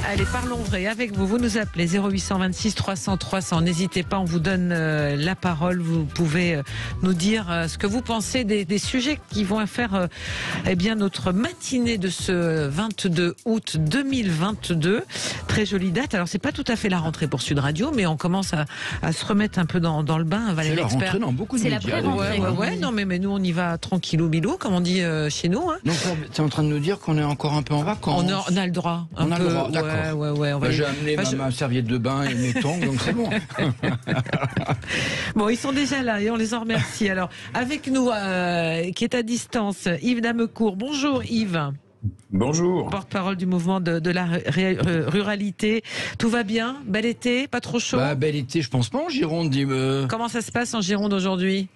Allez, parlons vrai avec vous. Vous nous appelez 0826 300 300. N'hésitez pas, on vous donne la parole. Vous pouvez nous dire ce que vous pensez des sujets qui vont faire notre matinée de ce 22 août 2022. Très jolie date. Alors, c'est pas tout à fait la rentrée pour Sud Radio, mais on commence à se remettre un peu dans le bain. C'est la rentrée dans beaucoup de médias. C'est la pré-rentrée. Ouais, non, mais nous, on y va tranquillou bilou, comme on dit chez nous. Hein. Donc, tu es en train de nous dire qu'on est encore un peu en vacances. On a le droit. On a le droit, d'accord. Ouais, j'ai amené ma serviette de bain et mes tongs, donc c'est bon. Bon, ils sont déjà là et on les en remercie. Alors, avec nous, qui est à distance, Yves Damecourt. Bonjour Yves. Bonjour. Porte-parole du mouvement de la ruralité. Tout va bien? Bel été? Pas trop chaud? Bel été, je pense pas en Gironde. Comment ça se passe en Gironde aujourd'hui?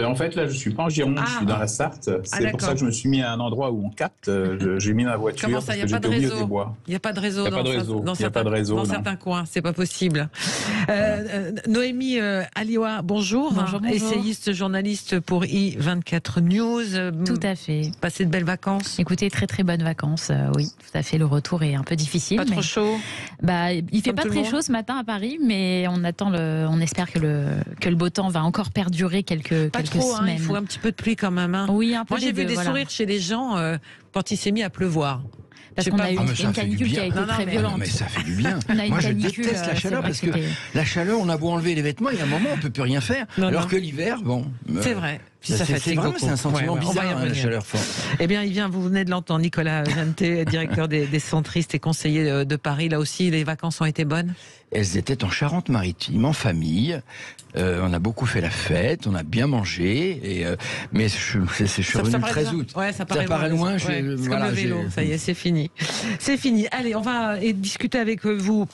En fait, là, je suis pas en Gironde, je suis dans la Sarthe. C'est pour ça que je me suis mis à un endroit où on capte. J'ai mis ma voiture. Comment ça, il n'y a pas de réseau? Il n'y a pas de réseau dans certains coins, c'est pas possible. Noémie Alioua, bonjour. Bonjour. Essayiste, journaliste pour I24 News. Tout à fait. Passez de belles vacances? Écoutez, très très bonnes vacances, oui, tout à fait. Le retour est un peu difficile. Pas trop chaud? Il fait pas très chaud ce matin à Paris, mais on espère que le beau temps va encore perdurer quelques semaines. Il faut un petit peu de pluie quand même. Hein. Oui, un peu. Moi, j'ai vu des sourires chez les gens quand il s'est mis à pleuvoir. Parce qu'on a eu une canicule qui a été très violente. Mais ça fait du bien. Moi, je déteste la chaleur parce que la chaleur, on a beau enlever les vêtements, il y a un moment, on peut plus rien faire. Alors que l'hiver, bon. C'est vrai. Puis ça fatigue beaucoup. C'est un sentiment bizarre, la chaleur forte. Eh bien, vous venez de l'entendre, Nicolas Jeanneté, directeur des centristes et conseiller de Paris. Là aussi, les vacances ont été bonnes? Elles étaient en Charente-Maritime, en famille. On a beaucoup fait la fête, on a bien mangé. Mais c'est revenu le 13 août. Ouais, ça paraît loin. C'est comme le vélo, ça y est, c'est fini. C'est fini. Allez, on va discuter avec vous.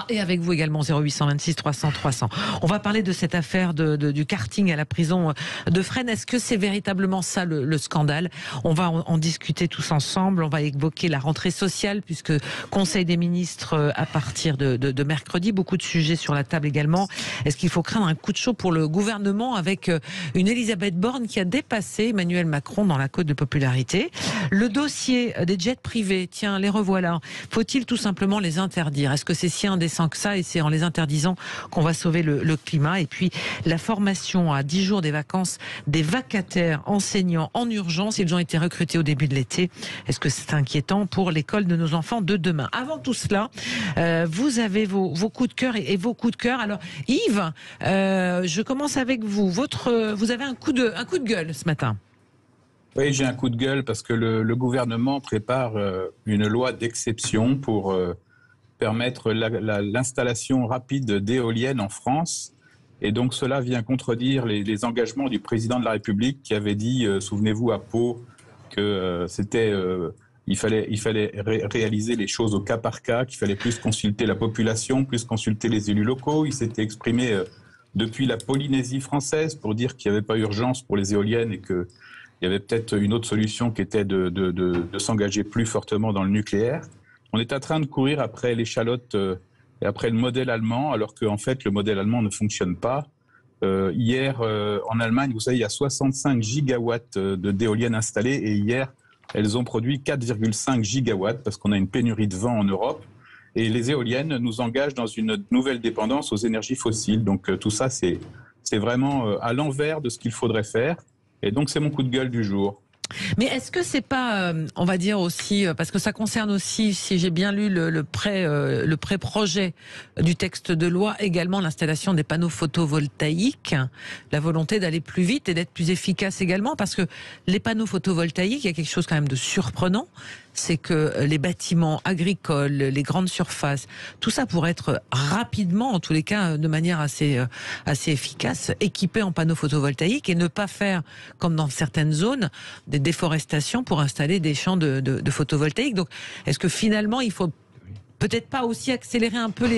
Et avec vous également, 0826 300 300. On va parler de cette affaire du karting à la prison de Fresnes. Est-ce que c'est véritablement ça le scandale? On va en discuter tous ensemble. On va évoquer la rentrée sociale, puisque Conseil des ministres à partir de mercredi. Beaucoup de sujets sur la table également. Est-ce qu'il faut craindre un coup de chaud pour le gouvernement avec une Elisabeth Borne qui a dépassé Emmanuel Macron dans la cote de popularité? Le dossier des jets privés, tiens, les revoilà. Faut-il tout simplement les interdire? Est-ce que c'est si indécent que ça, et c'est en les interdisant qu'on va sauver le climat? Et puis la formation à 10 jours des vacances des vacataires enseignants en urgence, ils ont été recrutés au début de l'été. Est-ce que c'est inquiétant pour l'école de nos enfants de demain? Avant tout cela, vous avez vos coups de cœur et vos coups de cœur. Alors Yves, je commence avec vous. Vous avez un coup de gueule ce matin. Oui, j'ai un coup de gueule parce que le gouvernement prépare une loi d'exception pour permettre l'installation rapide d'éoliennes en France. Et donc cela vient contredire les engagements du président de la République qui avait dit, souvenez-vous, à Pau, que il fallait réaliser les choses au cas par cas, qu'il fallait plus consulter la population, plus consulter les élus locaux. Il s'était exprimé depuis la Polynésie française pour dire qu'il n'y avait pas urgence pour les éoliennes et qu'il y avait peut-être une autre solution qui était de s'engager plus fortement dans le nucléaire. On est en train de courir après l'échalote et après le modèle allemand, alors qu'en fait, le modèle allemand ne fonctionne pas. Hier, en Allemagne, vous savez, il y a 65 gigawatts d'éoliennes installées et hier, elles ont produit 4,5 gigawatts parce qu'on a une pénurie de vent en Europe. Et les éoliennes nous engagent dans une nouvelle dépendance aux énergies fossiles. Donc tout ça, c'est vraiment à l'envers de ce qu'il faudrait faire. Et donc, c'est mon coup de gueule du jour. Mais est-ce que c'est pas, on va dire aussi, parce que ça concerne aussi, si j'ai bien lu le pré-projet du texte de loi, également l'installation des panneaux photovoltaïques, la volonté d'aller plus vite et d'être plus efficace également, parce que les panneaux photovoltaïques, il y a quelque chose quand même de surprenant, c'est que les bâtiments agricoles, les grandes surfaces, tout ça pourrait être rapidement, en tous les cas, de manière assez efficace, équipé en panneaux photovoltaïques et ne pas faire, comme dans certaines zones, des déforestations pour installer des champs de photovoltaïques. Donc, est-ce que finalement, il faut peut-être pas aussi accélérer un peu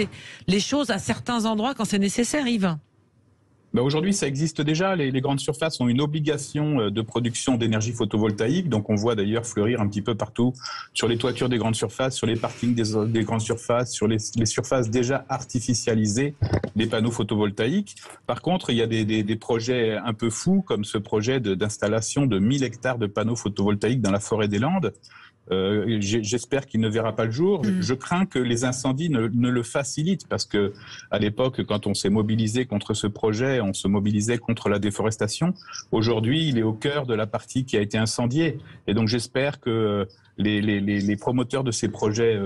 les choses à certains endroits quand c'est nécessaire, Yves? Aujourd'hui, ça existe déjà. Les grandes surfaces ont une obligation de production d'énergie photovoltaïque. Donc, on voit d'ailleurs fleurir un petit peu partout sur les toitures des grandes surfaces, sur les parkings des grandes surfaces, sur les surfaces déjà artificialisées, des panneaux photovoltaïques. Par contre, il y a des projets un peu fous, comme ce projet d'installation de 1000 hectares de panneaux photovoltaïques dans la forêt des Landes. J'espère qu'il ne verra pas le jour. Je crains que les incendies ne le facilitent, parce que à l'époque, quand on s'est mobilisé contre ce projet, on se mobilisait contre la déforestation. Aujourd'hui, il est au cœur de la partie qui a été incendiée. Et donc j'espère que les promoteurs de ces projets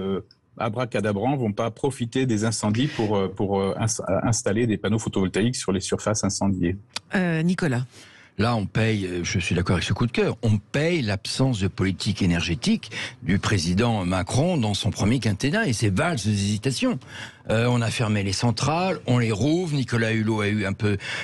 abracadabrants vont pas profiter des incendies pour installer des panneaux photovoltaïques sur les surfaces incendiées. Nicolas. Là, on paye, je suis d'accord avec ce coup de cœur, on paye l'absence de politique énergétique du président Macron dans son premier quinquennat et ses valses d'hésitation. On a fermé les centrales, on les rouvre. Nicolas Hulot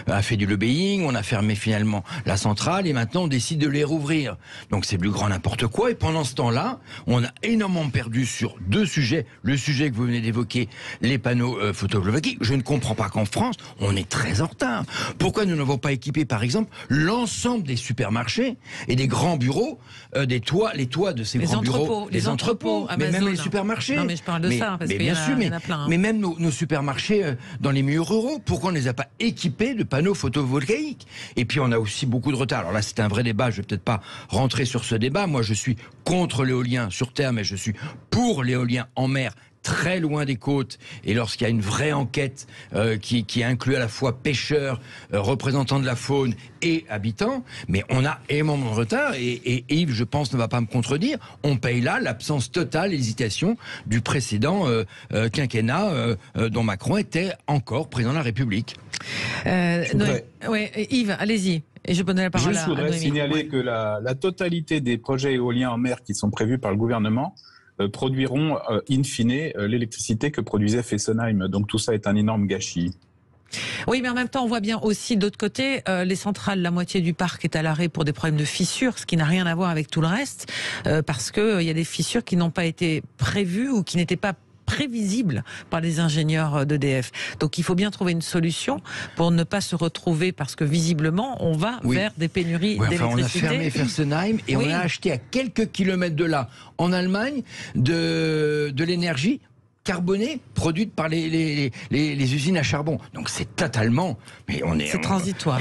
a fait du lobbying. On a fermé finalement la centrale et maintenant on décide de les rouvrir. Donc c'est plus grand n'importe quoi. Et pendant ce temps-là, on a énormément perdu sur 2 sujets. Le sujet que vous venez d'évoquer, les panneaux photovoltaïques. Je ne comprends pas qu'en France, on est très en retard. Pourquoi nous n'avons pas équipé, par exemple, l'ensemble des supermarchés et des grands bureaux, les toits de ces grands bureaux, les entrepôts, mais même les supermarchés. Non, mais je parle de ça parce qu'il y en a plein. Mais même nos supermarchés dans les milieux ruraux, pourquoi on ne les a pas équipés de panneaux photovoltaïques? Et puis on a aussi beaucoup de retard. Alors là, c'est un vrai débat, je ne vais peut-être pas rentrer sur ce débat. Moi, je suis contre l'éolien sur terre, mais je suis pour l'éolien en mer, très loin des côtes, et lorsqu'il y a une vraie enquête qui inclut à la fois pêcheurs, représentants de la faune et habitants, mais on a énormément de retard, et Yves, je pense, ne va pas me contredire, on paye là l'absence totale, l'hésitation du précédent quinquennat dont Macron était encore président de la République. Yves, allez-y. Et je voudrais signaler que la totalité des projets éoliens en mer qui sont prévus par le gouvernement produiront in fine l'électricité que produisait Fessenheim. Donc tout ça est un énorme gâchis. Oui, mais en même temps, on voit bien aussi, d'autre côté, les centrales, la moitié du parc est à l'arrêt pour des problèmes de fissures, ce qui n'a rien à voir avec tout le reste, parce qu'il y a des fissures qui n'ont pas été prévues ou qui n'étaient pas prévisible par les ingénieurs d'EDF. Donc il faut bien trouver une solution pour ne pas se retrouver, parce que visiblement on va vers des pénuries d'électricité. On a fermé Fessenheim et on a acheté à quelques kilomètres de là, en Allemagne, de l'énergie carbonée produite par les usines à charbon. Donc c'est totalement... C'est transitoire.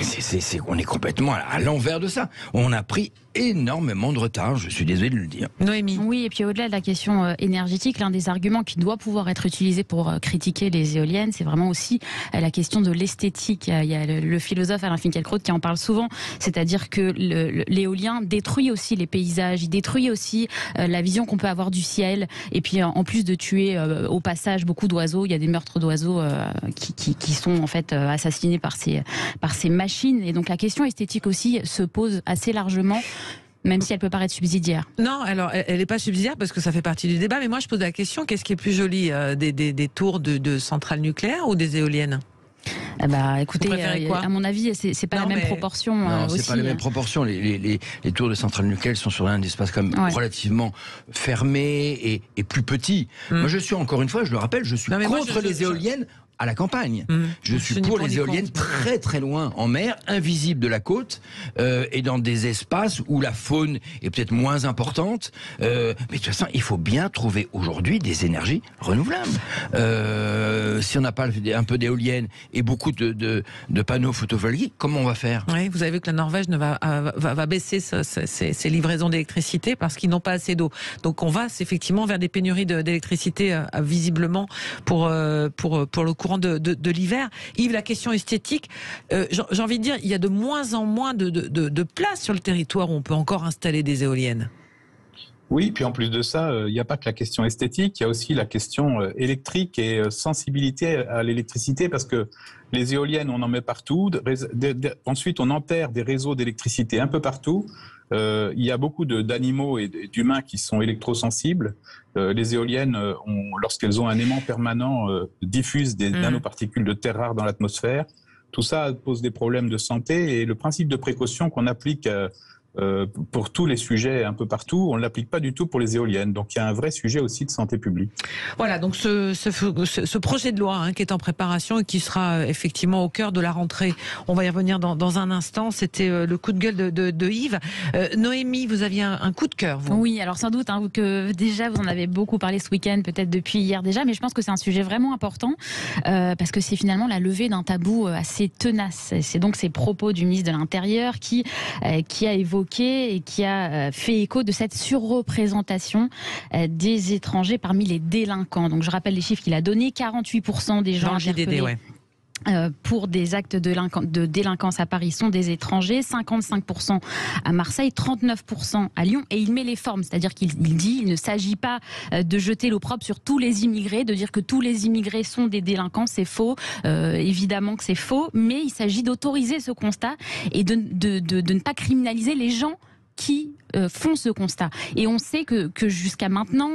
On est complètement à l'envers de ça. On a pris énormément de retard, je suis désolé de le dire. Noémie. Oui, et puis au-delà de la question énergétique, l'un des arguments qui doit pouvoir être utilisé pour critiquer les éoliennes, c'est vraiment aussi la question de l'esthétique. Il y a le philosophe Alain Finkielkraut qui en parle souvent, c'est-à-dire que l'éolien détruit aussi les paysages, il détruit aussi la vision qu'on peut avoir du ciel, et puis en plus de tuer au passage beaucoup d'oiseaux, il y a des meurtres d'oiseaux qui sont en fait assassinés par ces machines, et donc la question esthétique aussi se pose assez largement, même si elle peut paraître subsidiaire. Non, alors elle n'est pas subsidiaire parce que ça fait partie du débat, mais moi je pose la question, qu'est-ce qui est plus joli, des tours de centrales nucléaires ou des éoliennes ? Écoutez, à mon avis, c'est pas la même proportion. Non, c'est pas la même proportion. Les tours de centrales nucléaires sont sur un espace quand même relativement fermé et plus petit. Moi, je suis, encore une fois, je le rappelle, je suis contre les éoliennes à la campagne. Je suis pour les éoliennes très très loin en mer, invisibles de la côte, et dans des espaces où la faune est peut-être moins importante. Mais de toute façon, il faut bien trouver aujourd'hui des énergies renouvelables. Si on n'a pas un peu d'éoliennes et beaucoup de panneaux photovoltaïques, comment on va faire ? Oui, vous avez vu que la Norvège va baisser ses livraisons d'électricité parce qu'ils n'ont pas assez d'eau. Donc on va effectivement vers des pénuries d'électricité visiblement pour le courant de l'hiver. Yves, la question esthétique, j'ai envie de dire, il y a de moins en moins de place sur le territoire où on peut encore installer des éoliennes. Oui, puis en plus de ça, il n'y a pas que la question esthétique, il y a aussi la question électrique et sensibilité à l'électricité, parce que les éoliennes, on en met partout. Ensuite, on enterre des réseaux d'électricité un peu partout. Il y a beaucoup d'animaux et d'humains qui sont électrosensibles. Les éoliennes, lorsqu'elles ont un aimant permanent, diffusent des nanoparticules de terre rares dans l'atmosphère. Tout ça pose des problèmes de santé, et le principe de précaution qu'on applique pour tous les sujets un peu partout, on ne l'applique pas du tout pour les éoliennes. Donc il y a un vrai sujet aussi de santé publique. Voilà, donc ce projet de loi qui est en préparation et qui sera effectivement au cœur de la rentrée, on va y revenir dans un instant. C'était le coup de gueule de Yves. Noémie, vous aviez un coup de cœur, vous ? Oui, alors sans doute que déjà vous en avez beaucoup parlé ce week-end, peut-être depuis hier déjà, mais je pense que c'est un sujet vraiment important parce que c'est finalement la levée d'un tabou assez tenace. C'est donc ces propos du ministre de l'Intérieur qui a évoqué évoqué et qui a fait écho de cette surreprésentation des étrangers parmi les délinquants. Donc je rappelle les chiffres qu'il a donnés, 48% des gens interpellés pour des actes de délinquance à Paris sont des étrangers, 55% à Marseille, 39% à Lyon, et il met les formes, c'est-à-dire qu'il dit il ne s'agit pas de jeter l'opprobre sur tous les immigrés, de dire que tous les immigrés sont des délinquants, c'est faux, évidemment que c'est faux, mais il s'agit d'autoriser ce constat et de ne pas criminaliser les gens qui font ce constat. Et on sait que jusqu'à maintenant,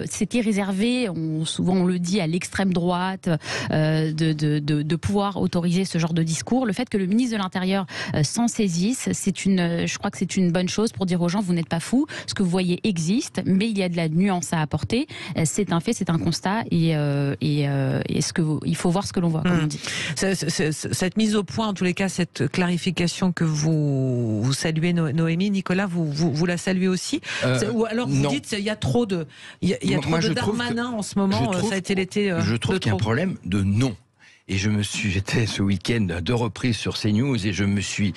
c'était réservé, souvent on le dit, à l'extrême droite, de pouvoir autoriser ce genre de discours. Le fait que le ministre de l'Intérieur s'en saisisse, je crois que c'est une bonne chose pour dire aux gens, vous n'êtes pas fous, ce que vous voyez existe, mais il y a de la nuance à apporter. C'est un fait, c'est un constat, et il faut voir ce que l'on voit, comme on dit. Cette mise au point, en tous les cas, cette clarification que vous saluez, Noémie, Nicolas, vous la saluez aussi, ou alors vous dites il y a trop de Darmanin en ce moment, ça a été l'été. Je trouve qu'il y a un problème de nom. Et j'étais ce week-end à 2 reprises sur CNews et je me suis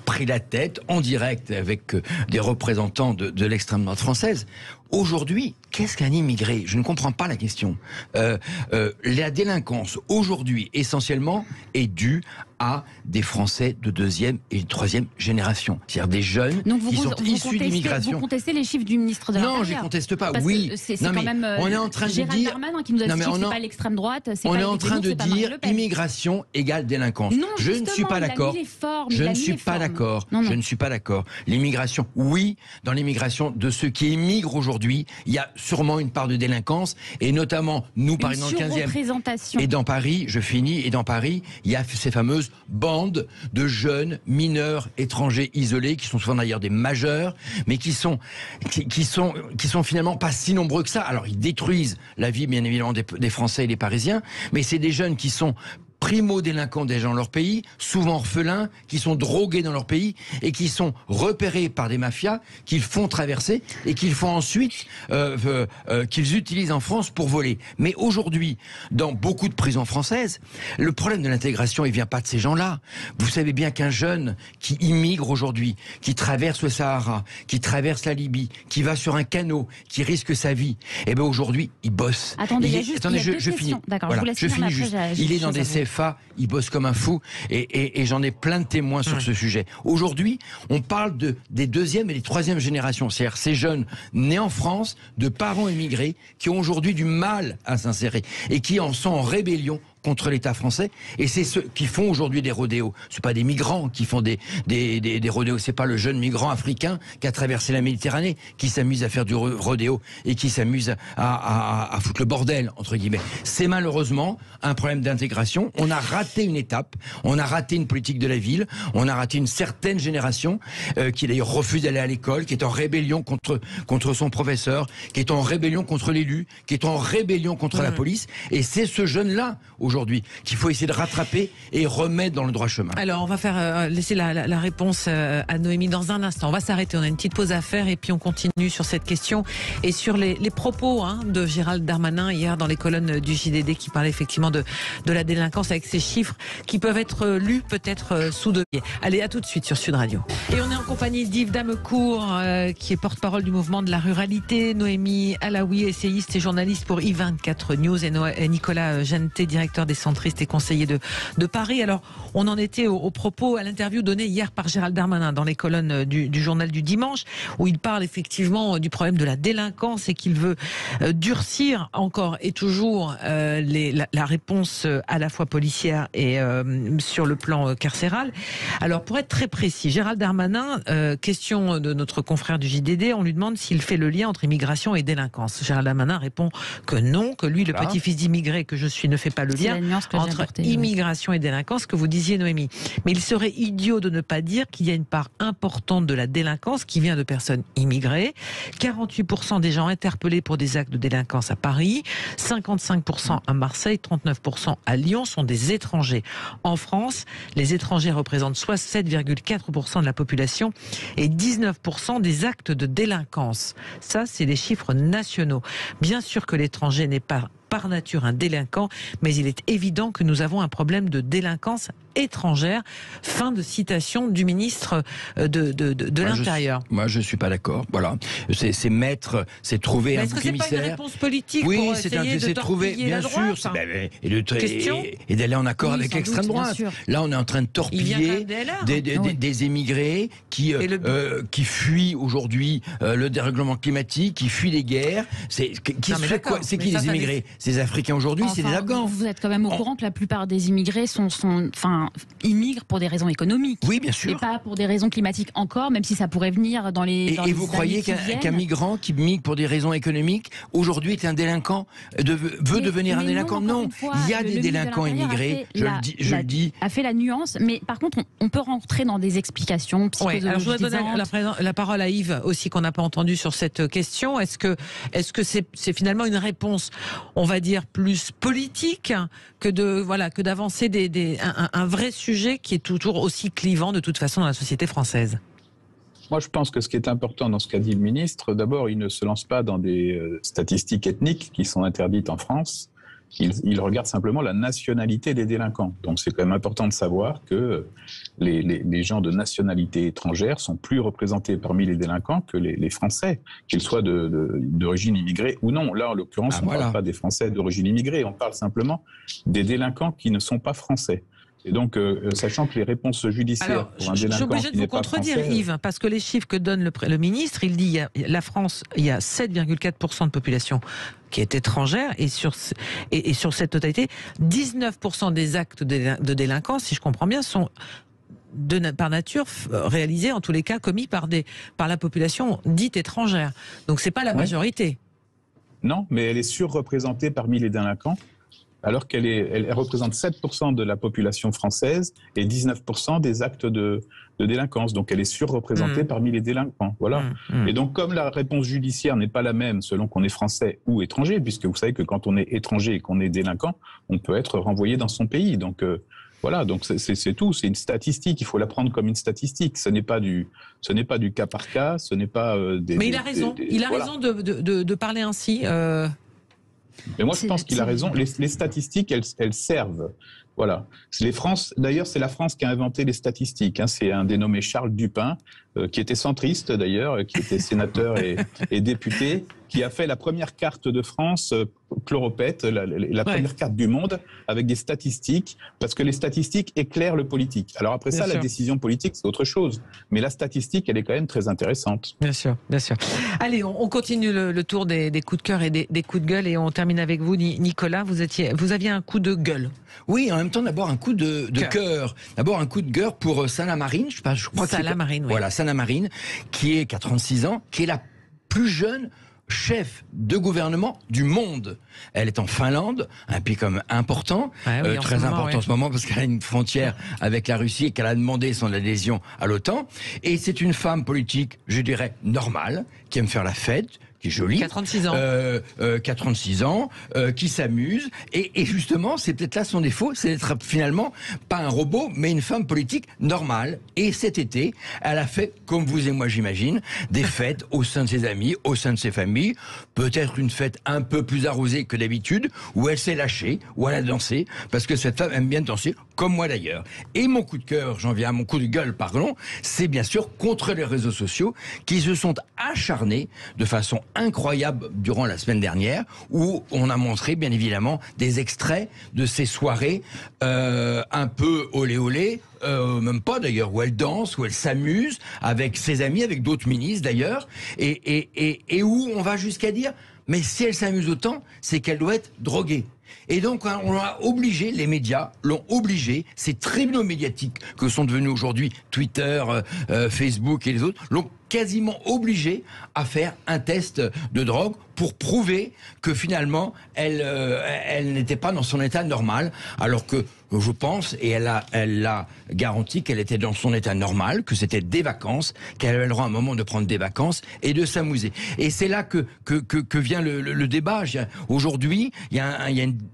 pris la tête en direct avec des représentants de l'extrême droite française. Aujourd'hui, qu'est-ce qu'un immigré ? Je ne comprends pas la question. La délinquance, aujourd'hui, essentiellement, est due à des Français de 2e et 3e génération. C'est-à-dire des jeunes qui sont issus d'immigration. Vous contestez les chiffres du ministre de l'Intérieur ? Non, je ne conteste pas. Parce oui. C'est quand même on est en train Gérald de dire... Darmanin qui nous a dit que ce n'est pas l'extrême droite. On est en train de dire immigration égale délinquance. Non, je ne suis pas d'accord. Je ne suis pas d'accord. Je ne suis pas d'accord. L'immigration, oui, dans l'immigration de ceux qui émigrent aujourd'hui, il y a sûrement une part de délinquance, et notamment nous, par exemple, dans le 15e. Et dans Paris, je finis, et dans Paris, il y a ces fameuses bandes de jeunes mineurs étrangers isolés, qui sont souvent d'ailleurs des majeurs, mais qui sont finalement pas si nombreux que ça. Alors ils détruisent la vie, bien évidemment, des Français et des Parisiens, mais c'est des jeunes qui sont primo-délinquants déjà dans leur pays, souvent orphelins, qui sont drogués dans leur pays et qui sont repérés par des mafias qu'ils font traverser et qu'ils font ensuite qu'ils utilisent en France pour voler. Mais aujourd'hui, dans beaucoup de prisons françaises, le problème de l'intégration, il vient pas de ces gens-là. Vous savez bien qu'un jeune qui immigre aujourd'hui, qui traverse le Sahara, qui traverse la Libye, qui va sur un canot, qui risque sa vie, eh ben aujourd'hui, il bosse. Attendez, je finis. D'accord, voilà, je finis juste. Il est dans des CFA, il bosse comme un fou, et j'en ai plein de témoins sur ce sujet. Aujourd'hui, on parle des 2e et des 3e générations, c'est-à-dire ces jeunes nés en France, de parents immigrés, qui ont aujourd'hui du mal à s'insérer, et qui en sont en rébellion contre l'État français, et c'est ceux qui font aujourd'hui des rodéos. C'est pas des migrants qui font des rodéos, c'est pas le jeune migrant africain qui a traversé la Méditerranée qui s'amuse à faire du rodéo et qui s'amuse à foutre le bordel, entre guillemets. C'est malheureusement un problème d'intégration. On a raté une étape, on a raté une politique de la ville, on a raté une certaine génération qui d'ailleurs refuse d'aller à l'école, qui est en rébellion contre son professeur, qui est en rébellion contre l'élu, qui est en rébellion contre la police, et c'est ce jeune-là aujourd'hui qu'il faut essayer de rattraper et remettre dans le droit chemin. Alors on va faire laisser la réponse à Noémie dans un instant. On va s'arrêter, on a une petite pause à faire et puis on continue sur cette question et sur les propos de Gérald Darmanin hier dans les colonnes du JDD qui parlait effectivement de la délinquance avec ces chiffres qui peuvent être lus peut-être sous deux pieds. Allez, à tout de suite sur Sud Radio. Et on est en compagnie d'Yves Damecourt qui est porte-parole du mouvement de la ruralité, Noémie Alaoui, essayiste et journaliste pour I24 News, et Nicolas Jeanneté, directeur des centristes et conseiller de Paris. Alors, on en était au propos, à l'interview donnée hier par Gérald Darmanin dans les colonnes du journal du dimanche, où il parle effectivement du problème de la délinquance et qu'il veut durcir encore et toujours la réponse à la fois policière et sur le plan carcéral. Alors, pour être très précis, Gérald Darmanin, question de notre confrère du JDD, on lui demande s'il fait le lien entre immigration et délinquance. Gérald Darmanin répond que non, que lui, le petit-fils d'immigré que je suis, ne fait pas le lien entre immigration et délinquance, que vous disiez, Noémie. Mais il serait idiot de ne pas dire qu'il y a une part importante de la délinquance qui vient de personnes immigrées. 48% des gens interpellés pour des actes de délinquance à Paris, 55% à Marseille, 39% à Lyon sont des étrangers. En France, les étrangers représentent 7,4% de la population et 19% des actes de délinquance. Ça, c'est les chiffres nationaux. Bien sûr que l'étranger n'est pas par nature un délinquant, mais il est évident que nous avons un problème de délinquance étrangère. Fin de citation du ministre de l'Intérieur. Moi, je suis pas d'accord. Voilà, c'est trouver un bouc émissaire. Est-ce que c'est pas une réponse politique pour essayer de trouver, bien sûr, et d'aller en accord avec l'extrême droite. Là, on est en train de torpiller des émigrés qui fuient aujourd'hui le dérèglement climatique, qui fuient les guerres. C'est qui les immigrés? Ces Africains aujourd'hui, c'est des Afghans. Vous êtes quand même au courant que la plupart des immigrés immigrent pour des raisons économiques. Oui, bien sûr. Et pas pour des raisons climatiques encore, même si ça pourrait venir dans les. Et vous croyez qu'un migrant qui migre pour des raisons économiques, aujourd'hui est un délinquant, veut devenir un délinquant? Non, il y a des délinquants immigrés, je le dis. A fait la nuance, mais par contre, on peut rentrer dans des explications psychologiques. Alors je voudrais donner la parole à Yves aussi, qu'on n'a pas entendu sur cette question. Est-ce que c'est finalement une réponse, on va dire, plus politique que d'avancer un vrai sujet qui est toujours aussi clivant de toute façon dans la société française? Moi, je pense que ce qui est important dans ce qu'a dit le ministre, d'abord, il ne se lance pas dans des statistiques ethniques qui sont interdites en France. Il regarde simplement la nationalité des délinquants. Donc, c'est quand même important de savoir que les gens de nationalité étrangère sont plus représentés parmi les délinquants que les Français, qu'ils soient d'origine immigrée ou non. Là, en l'occurrence, on ne parle pas des Français d'origine immigrée, on parle simplement des délinquants qui ne sont pas français. Et donc, sachant que les réponses judiciaires pour un délinquant qui n'est pas français... Je suis obligée de vous contredire, Yves, parce que les chiffres que donne le ministre, il dit la France, il y a 7,4% de population qui est étrangère, et sur cette totalité, 19% des actes de délinquance, si je comprends bien, sont par nature réalisés, en tous les cas commis par la population dite étrangère. Donc c'est pas la majorité. Non, mais elle est surreprésentée parmi les délinquants, alors qu'elle représente 7% de la population française et 19% des actes de délinquance. Donc elle est surreprésentée parmi les délinquants. Voilà. Et donc comme la réponse judiciaire n'est pas la même selon qu'on est français ou étranger, puisque vous savez que quand on est étranger et qu'on est délinquant, on peut être renvoyé dans son pays. Donc voilà, donc c'est tout, c'est une statistique, il faut la prendre comme une statistique. Ce n'est pas du cas par cas, ce n'est pas Mais il a raison, raison de parler ainsi. Mais moi, je pense qu'il a raison. Les statistiques, elles servent. Voilà. D'ailleurs, c'est la France qui a inventé les statistiques. C'est un dénommé Charles Dupin, qui était centriste d'ailleurs, qui était sénateur et député, qui a fait la première carte de France chloropète, la première carte du monde, avec des statistiques, parce que les statistiques éclairent le politique. Alors après la décision politique, c'est autre chose. Mais la statistique, elle est quand même très intéressante. Bien sûr, bien sûr. Allez, on continue le tour des coups de cœur et des coups de gueule, et on termine avec vous, Nicolas. Vous aviez un coup de gueule. Oui, en même temps, d'abord un coup de cœur. D'abord un coup de cœur pour Sanna Marin, je crois que Sanna Marin, oui. Voilà, Sanna Marin, qui a 36 ans, qui est la plus jeune chef de gouvernement du monde. Elle est en Finlande, un pays comme important, très important en ce moment parce qu'elle a une frontière avec la Russie et qu'elle a demandé son adhésion à l'OTAN. Et c'est une femme politique, je dirais, normale, qui aime faire la fête, qui est jolie. 36 ans. 36 ans, qui s'amuse. Et justement, c'est peut-être là son défaut, c'est d'être finalement pas un robot, mais une femme politique normale. Et cet été, elle a fait, comme vous et moi j'imagine, des fêtes au sein de ses amis, au sein de ses familles. Peut-être une fête un peu plus arrosée que d'habitude, où elle s'est lâchée, où elle a dansé, parce que cette femme aime bien danser, comme moi d'ailleurs. Et mon coup de cœur, j'en viens à mon coup de gueule, pardon, c'est bien sûr contre les réseaux sociaux qui se sont acharnés de façon incroyable durant la semaine dernière, où on a montré bien évidemment des extraits de ces soirées un peu olé olé, même pas d'ailleurs, où elle danse, où elle s'amuse avec ses amis, avec d'autres ministres d'ailleurs, et où on va jusqu'à dire, mais si elle s'amuse autant, c'est qu'elle doit être droguée. Et donc, on a obligé, les médias l'ont obligé, ces tribunaux médiatiques que sont devenus aujourd'hui Twitter, Facebook et les autres, l'ont quasiment obligé à faire un test de drogue pour prouver que finalement, elle n'était pas dans son état normal, alors que je pense, et elle l'a garanti qu'elle était dans son état normal, que c'était des vacances, qu'elle avait le droit à un moment de prendre des vacances et de s'amuser. Et c'est là que vient le débat. Aujourd'hui,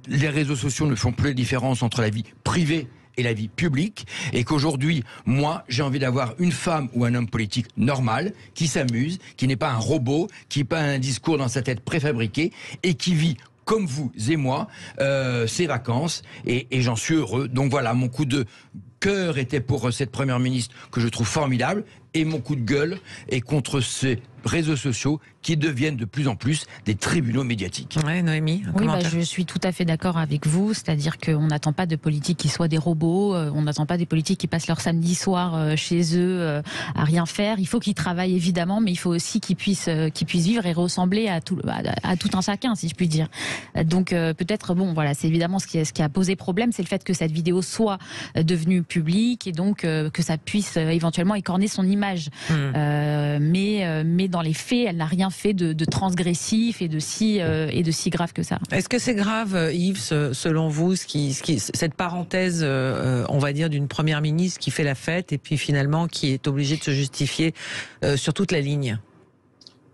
les réseaux sociaux ne font plus la différence entre la vie privée et la vie publique, et qu'aujourd'hui, moi, j'ai envie d'avoir une femme ou un homme politique normal, qui s'amuse, qui n'est pas un robot, qui n'a pas un discours dans sa tête préfabriqué, et qui vit comme vous et moi, ces vacances, et j'en suis heureux. Donc voilà, mon coup de cœur était pour cette première ministre que je trouve formidable, et mon coup de gueule est contre ces réseaux sociaux qui deviennent de plus en plus des tribunaux médiatiques. Ouais, Noémie, oui, je suis tout à fait d'accord avec vous, c'est-à-dire qu'on n'attend pas de politiques qui soient des robots, on n'attend pas des politiques qui passent leur samedi soir chez eux à rien faire. Il faut qu'ils travaillent évidemment, mais il faut aussi qu'ils puissent vivre et ressembler à tout un chacun, si je puis dire. Donc peut-être, c'est évidemment ce qui a posé problème, c'est le fait que cette vidéo soit devenue publique et donc que ça puisse éventuellement écorner son image. Mais dans les faits, elle n'a rien fait de transgressif et de si grave que ça. Est-ce que c'est grave, Yves, selon vous, cette parenthèse, on va dire, d'une première ministre qui fait la fête et puis finalement qui est obligée de se justifier sur toute la ligne?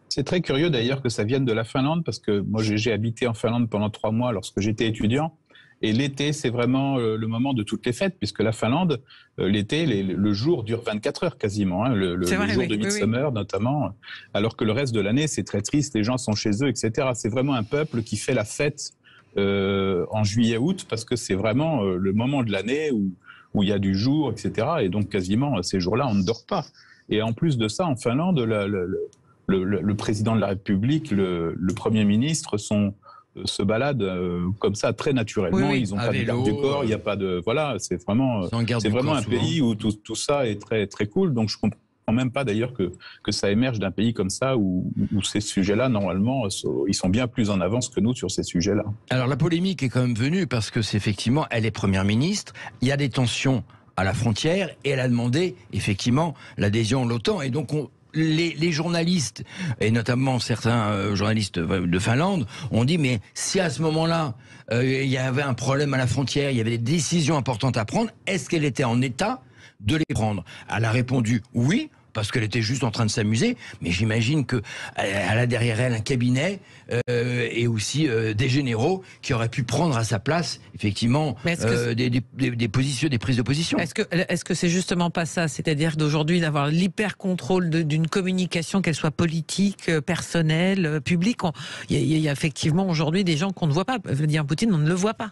C'est très curieux d'ailleurs que ça vienne de la Finlande, parce que moi j'ai habité en Finlande pendant 3 mois lorsque j'étais étudiant. Et l'été, c'est vraiment le moment de toutes les fêtes, puisque la Finlande, l'été, le jour dure 24 heures quasiment, hein, le jour de Midsummer notamment, alors que le reste de l'année, c'est très triste, les gens sont chez eux, etc. C'est vraiment un peuple qui fait la fête en juillet-août, parce que c'est vraiment le moment de l'année où il y a du jour, etc. Et donc quasiment, ces jours-là, on ne dort pas. Et en plus de ça, en Finlande, le président de la République, le Premier ministre se baladent comme ça très naturellement. Ils n'ont pas de garde du corps, il n'y a pas de... Voilà, c'est vraiment un pays où tout ça est très, très cool. Donc je ne comprends même pas d'ailleurs que ça émerge d'un pays comme ça où ces sujets-là, normalement, ils sont bien plus en avance que nous sur ces sujets-là. Alors la polémique est quand même venue parce que c'est effectivement, elle est première ministre, il y a des tensions à la frontière et elle a demandé effectivement l'adhésion de l'OTAN. Et donc les journalistes, et notamment certains journalistes de Finlande, ont dit mais si à ce moment-là il y avait un problème à la frontière, il y avait des décisions importantes à prendre, est-ce qu'elle était en état de les prendre? Elle a répondu oui, parce qu'elle était juste en train de s'amuser, mais j'imagine qu'elle a derrière elle un cabinet et aussi des généraux qui auraient pu prendre à sa place, effectivement, des prises de position. Est-ce que c'est justement pas ça? C'est-à-dire d'aujourd'hui d'avoir l'hyper-contrôle d'une communication, qu'elle soit politique, personnelle, publique. Il y a effectivement aujourd'hui des gens qu'on ne voit pas. Vladimir Poutine, on ne le voit pas.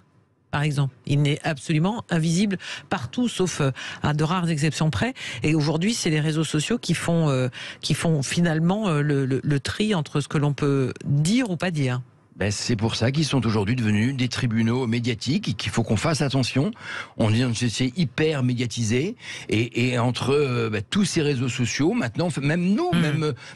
Par exemple, il n'est absolument invisible partout, sauf à de rares exceptions près. Et aujourd'hui, c'est les réseaux sociaux qui font finalement le tri entre ce que l'on peut dire ou pas dire. C'est pour ça qu'ils sont aujourd'hui devenus des tribunaux médiatiques et qu'il faut qu'on fasse attention. On est dans une société hyper médiatisée et entre tous ces réseaux sociaux, maintenant, même nous,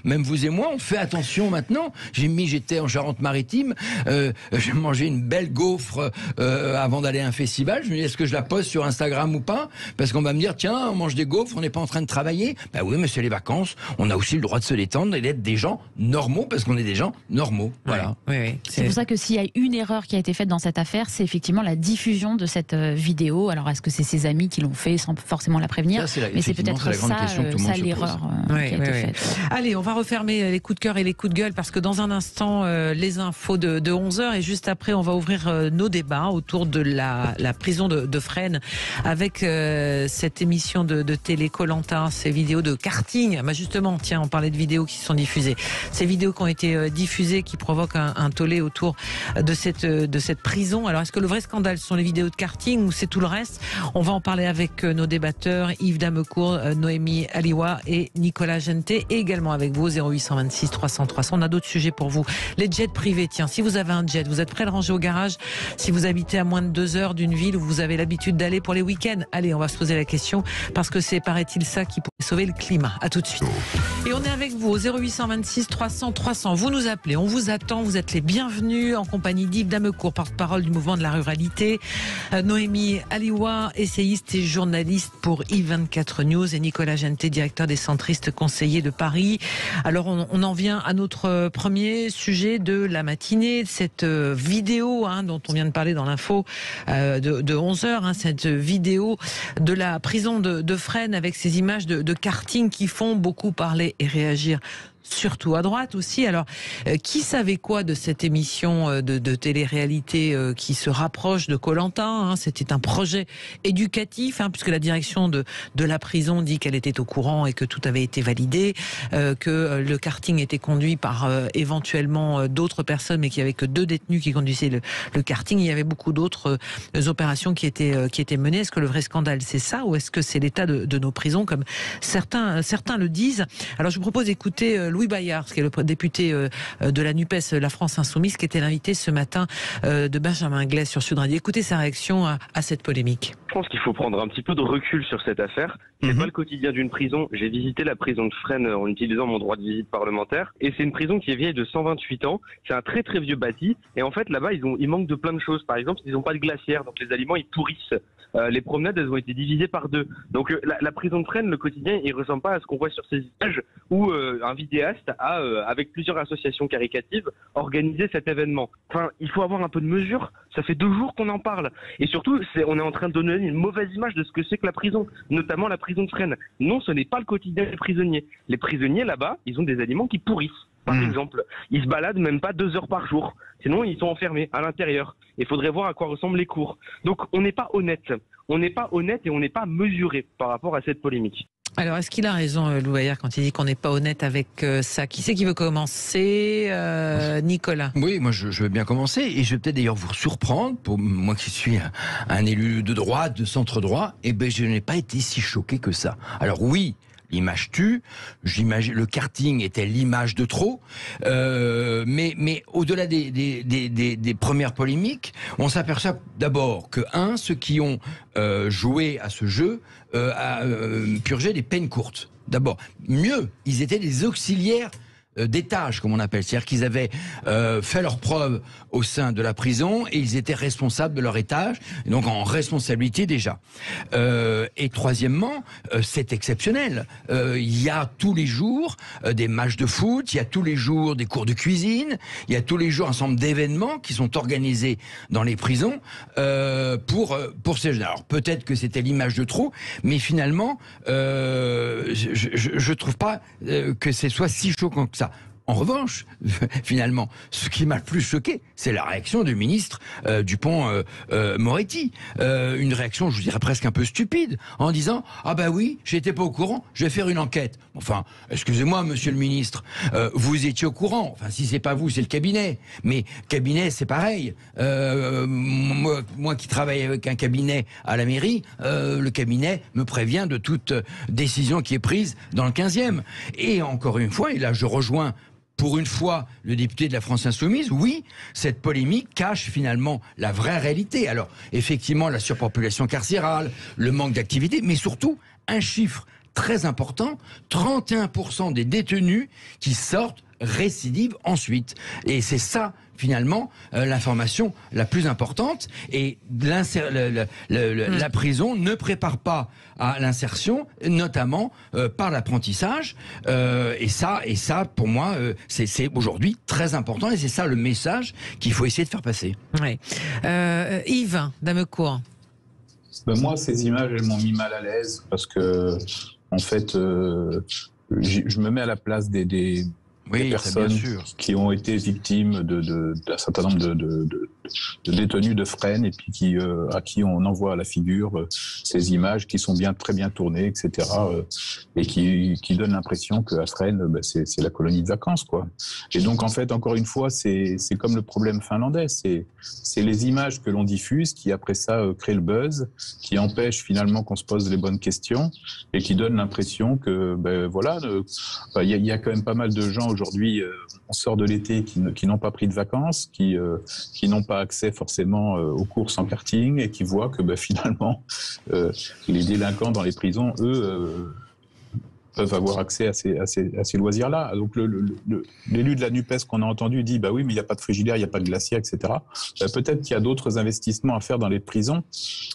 même vous et moi, on fait attention maintenant. J'étais en Charente-Maritime, j'ai mangé une belle gaufre avant d'aller à un festival. Je me dis, est-ce que je la poste sur Instagram ou pas? Parce qu'on va me dire, tiens, on mange des gaufres, on n'est pas en train de travailler. Oui, mais c'est les vacances. On a aussi le droit de se détendre et d'être des gens normaux parce qu'on est des gens normaux. Voilà. Oui. C'est pour ça que s'il y a une erreur qui a été faite dans cette affaire, c'est effectivement la diffusion de cette vidéo. Alors, est-ce que c'est ses amis qui l'ont fait sans forcément la prévenir? Mais c'est peut-être ça l'erreur qui a été faite. Allez, on va refermer les coups de cœur et les coups de gueule parce que dans un instant, les infos de 11h et juste après, on va ouvrir nos débats autour de la prison de Fresnes avec cette émission de télé Koh-Lanta, ces vidéos de karting. Justement, tiens, on parlait de vidéos qui sont diffusées. Ces vidéos qui ont été diffusées qui provoquent un tollé autour de cette prison. Alors, est-ce que le vrai scandale sont les vidéos de karting ou c'est tout le reste? On va en parler avec nos débatteurs, Yves Damecourt, Noémie Aliwa et Nicolas Gente, et également avec vous, 0826 300 300. On a d'autres sujets pour vous. Les jets privés, tiens, si vous avez un jet, vous êtes prêt à le ranger au garage? Si vous habitez à moins de 2 heures d'une ville où vous avez l'habitude d'aller pour les week-ends, allez, on va se poser la question, parce que c'est, paraît-il, ça qui pourrait sauver le climat. À tout de suite. Et on est avec vous au 0826 300 300. Vous nous appelez, on vous attend, vous êtes les bienvenus en compagnie d'Yves Damecourt, porte-parole du mouvement de la ruralité, Noémie Aliwa, essayiste et journaliste pour I24 News, et Nicolas Gente, directeur des centristes conseillers de Paris. Alors on en vient à notre premier sujet de la matinée, cette vidéo dont on vient de parler dans l'info de 11h, cette vidéo de la prison de Fresnes avec ces images de karting qui font beaucoup parler et réagir surtout à droite aussi. Alors, qui savait quoi de cette émission de télé-réalité qui se rapproche de Koh-Lanta, hein? C'était un projet éducatif, hein, puisque la direction de la prison dit qu'elle était au courant et que tout avait été validé, que le karting était conduit par éventuellement d'autres personnes, mais qu'il n'y avait que 2 détenus qui conduisaient le karting. Il y avait beaucoup d'autres opérations qui étaient menées. Est-ce que le vrai scandale, c'est ça, ou est-ce que c'est l'état de nos prisons, comme certains le disent? Alors, je vous propose d'écouter Louis Bayard, qui est le député de la NUPES, la France Insoumise, qui était l'invité ce matin de Benjamin Glès sur Sud Radio. Écoutez sa réaction à cette polémique. Je pense qu'il faut prendre un petit peu de recul sur cette affaire. C'est pas le quotidien d'une prison. J'ai visité la prison de Fresnes en utilisant mon droit de visite parlementaire. Et c'est une prison qui est vieille de 128 ans. C'est un très très vieux bâti. Et en fait, là-bas, il manque de plein de choses. Par exemple, ils n'ont pas de glacière. Donc les aliments, ils pourrissent. Les promenades, elles ont été divisées par 2. Donc la prison de Fresnes, le quotidien, il ressemble pas à ce qu'on voit sur ces images où un vidéaste a, avec plusieurs associations caricatives, organisé cet événement. Enfin, il faut avoir un peu de mesure. Ça fait 2 jours qu'on en parle. Et surtout, on est en train de donner une mauvaise image de ce que c'est que la prison, notamment la prison de Fresnes. Non, ce n'est pas le quotidien des prisonniers. Les prisonniers, là-bas, ils ont des aliments qui pourrissent. Par exemple, ils se baladent même pas 2 heures par jour. Sinon, ils sont enfermés à l'intérieur. Il faudrait voir à quoi ressemblent les cours. Donc, on n'est pas honnête. On n'est pas honnête et on n'est pas mesuré par rapport à cette polémique. Alors, est-ce qu'il a raison, Louis Bayard, quand il dit qu'on n'est pas honnête avec ça? Qui c'est qui veut commencer? Nicolas? Oui, moi je veux bien commencer, et je vais peut-être d'ailleurs vous surprendre, pour moi qui suis un élu de droite, de centre-droit, et ben je n'ai pas été si choqué que ça. Alors oui, l'image tue, j'imagine le karting était l'image de trop, mais au-delà des premières polémiques, on s'aperçoit d'abord que ceux qui ont joué à ce jeu purgeaient des peines courtes. D'abord, mieux, ils étaient des auxiliaires d'étage, comme on appelle, c'est-à-dire qu'ils avaient fait leurs preuves au sein de la prison et ils étaient responsables de leur étage, et donc en responsabilité déjà. Et troisièmement, c'est exceptionnel. Il y a tous les jours des matchs de foot, il y a tous les jours des cours de cuisine, il y a tous les jours un ensemble d'événements qui sont organisés dans les prisons pour ces jeunes. Alors peut-être que c'était l'image de trop, mais finalement, je trouve pas que ce soit si choquant que ça. En revanche, finalement, ce qui m'a le plus choqué, c'est la réaction du ministre Dupond-Moretti. Une réaction, je dirais presque un peu stupide, en disant « Ah bah oui, j'étais pas au courant, je vais faire une enquête. » Enfin, excusez-moi, monsieur le ministre, vous étiez au courant. Enfin, si c'est pas vous, c'est le cabinet. Mais cabinet, c'est pareil. Moi qui travaille avec un cabinet à la mairie, le cabinet me prévient de toute décision qui est prise dans le 15e. Et encore une fois, et là je rejoins pour une fois le député de la France Insoumise, oui, cette polémique cache finalement la vraie réalité. Alors, effectivement, la surpopulation carcérale, le manque d'activité, mais surtout un chiffre très important, 31% des détenus qui sortent récidivent ensuite. Et c'est ça, finalement, l'information la plus importante. Et la prison ne prépare pas à l'insertion, notamment par l'apprentissage. Et ça, pour moi, c'est aujourd'hui très important. Et c'est ça le message qu'il faut essayer de faire passer. Oui. Yves Damecourt. Moi, ces images, elles m'ont mis mal à l'aise parce que, en fait, je me mets à la place des personnes qui ont été victimes d'un certain nombre de détenus de Fresnes et puis à qui on envoie à la figure ces images qui sont très bien tournées, etc. Et qui donnent l'impression qu'à Fresnes, c'est la colonie de vacances, quoi. Et donc, en fait, encore une fois, c'est comme le problème finlandais. C'est les images que l'on diffuse qui, après ça, créent le buzz, qui empêchent finalement qu'on se pose les bonnes questions et qui donnent l'impression que, il y a quand même pas mal de gens aujourd'hui, on sort de l'été, qui n'ont pas pris de vacances, qui n'ont pas accès forcément aux courses en karting et qui voient que finalement les délinquants dans les prisons, eux, peuvent avoir accès à ces loisirs-là. Donc l'élu de la NUPES qu'on a entendu dit oui, mais il n'y a pas de frigidaire, il n'y a pas de glacier, etc. Peut-être qu'il y a d'autres investissements à faire dans les prisons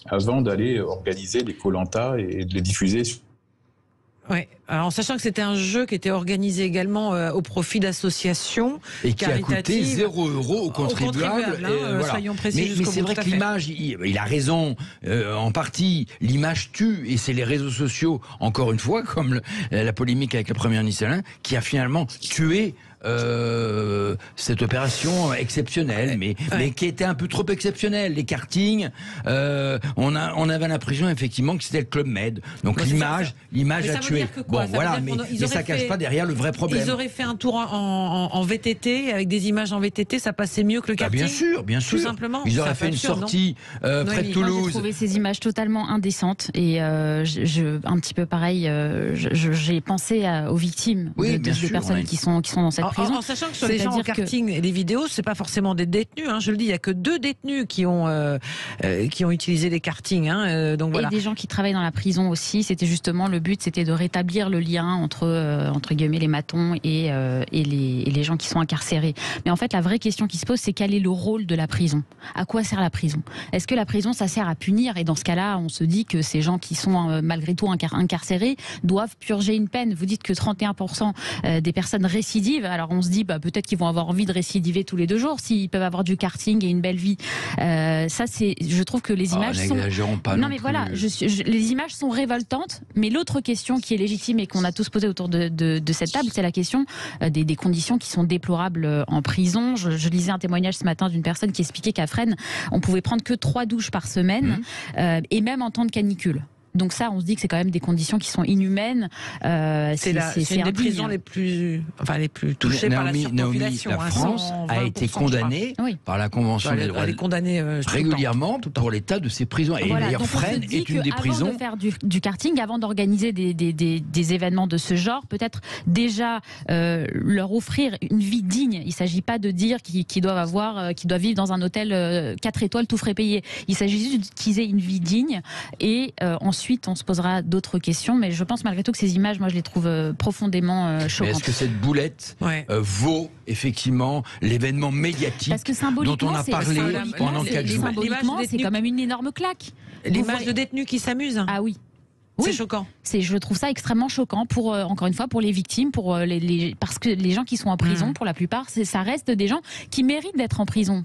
avant d'aller organiser des Koh-Lanta et de les diffuser. Oui, Alors, en sachant que c'était un jeu qui était organisé également au profit d'associations et qui a coûté 0 € aux contribuables. Voilà. Soyons précis. Mais c'est vrai que l'image, il a raison, en partie, l'image tue, et c'est les réseaux sociaux, encore une fois, comme la polémique avec le Premier ministre Alain, qui a finalement tué cette opération exceptionnelle, mais qui était un peu trop exceptionnelle. Les kartings, on avait l'impression effectivement que c'était le Club Med. Donc l'image a tué. Bon, voilà, mais ça cache pas derrière le vrai problème. Ils auraient fait un tour en VTT avec des images en VTT, ça passait mieux que le karting. Bien sûr, tout simplement. Ils auraient fait une sortie près de Toulouse. J'ai trouvé ces images totalement indécentes et un petit peu pareil. J'ai pensé aux victimes de personnes qui sont dans cette prison. En sachant que sur les gens en karting et les vidéos, c'est pas forcément des détenus. Je le dis, il y a que 2 détenus qui ont utilisé les kartings. Donc voilà. Et des gens qui travaillent dans la prison aussi. C'était justement le but, c'était de rétablir le lien entre guillemets les matons et les gens qui sont incarcérés. Mais en fait, la vraie question qui se pose, c'est quel est le rôle de la prison ? À quoi sert la prison ? Est-ce que la prison, ça sert à punir ? Et dans ce cas-là, on se dit que ces gens qui sont malgré tout incarcérés doivent purger une peine. Vous dites que 31% des personnes récidivent. Alors on se dit peut-être qu'ils vont avoir envie de récidiver tous les 2 jours s'ils peuvent avoir du karting et une belle vie. Je trouve que les images sont... Pas non mais voilà, les images sont révoltantes. Mais l'autre question qui est légitime et qu'on a tous posé autour de cette table, c'est la question des conditions qui sont déplorables en prison. Je lisais un témoignage ce matin d'une personne qui expliquait qu'à Fresnes, on pouvait prendre que 3 douches par semaine, et même en temps de canicule. Donc ça, on se dit que c'est quand même des conditions qui sont inhumaines. C'est une des prisons les plus touchées par la surpopulation. La France a été condamnée par la Convention des droits de l'homme régulièrement pour l'état de ces prisons. Et d'ailleurs, Fresnes est une des prisons. Avant de faire du karting, avant d'organiser des événements de ce genre, peut-être déjà leur offrir une vie digne. Il ne s'agit pas de dire qu'ils doivent vivre dans un hôtel 4 étoiles tout frais payé. Il s'agit juste qu'ils aient une vie digne et ensuite on se posera d'autres questions, mais je pense malgré tout que ces images, moi je les trouve profondément choquantes. Mais est-ce que cette boulette vaut effectivement l'événement médiatique dont on a parlé pendant 4 jours ? Symboliquement, c'est quand même une énorme claque. L'image de détenus qui s'amusent. Ah oui. C'est choquant. Je trouve ça extrêmement choquant encore une fois, pour les victimes, parce que les gens qui sont en prison, pour la plupart, ça reste des gens qui méritent d'être en prison,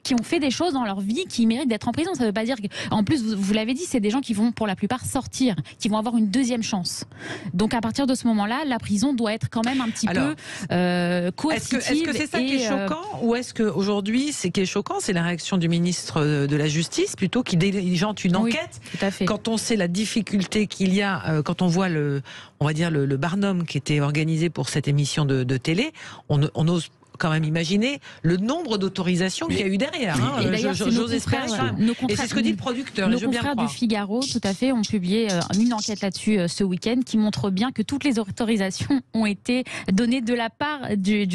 qui ont fait des choses dans leur vie qui méritent d'être en prison. Ça ne veut pas dire que... En plus, vous l'avez dit, c'est des gens qui vont pour la plupart sortir, qui vont avoir une deuxième chance. Donc à partir de ce moment-là, la prison doit être quand même un petit peu coercitive. Est-ce que c'est ça qui est choquant, ou est-ce qu'aujourd'hui, ce qui est choquant, c'est la réaction du ministre de la Justice, plutôt qui diligente une enquête, tout à fait. Quand on sait la difficulté qu'il y a, quand on voit le Barnum qui était organisé pour cette émission de télé, on ose quand même imaginer le nombre d'autorisations qu'il y a eu derrière. Et d'ailleurs, j'ose espérer. Et c'est ce que dit le producteur. Nos confrères du Figaro, tout à fait, ont publié une enquête là-dessus ce week-end qui montre bien que toutes les autorisations ont été données de la part du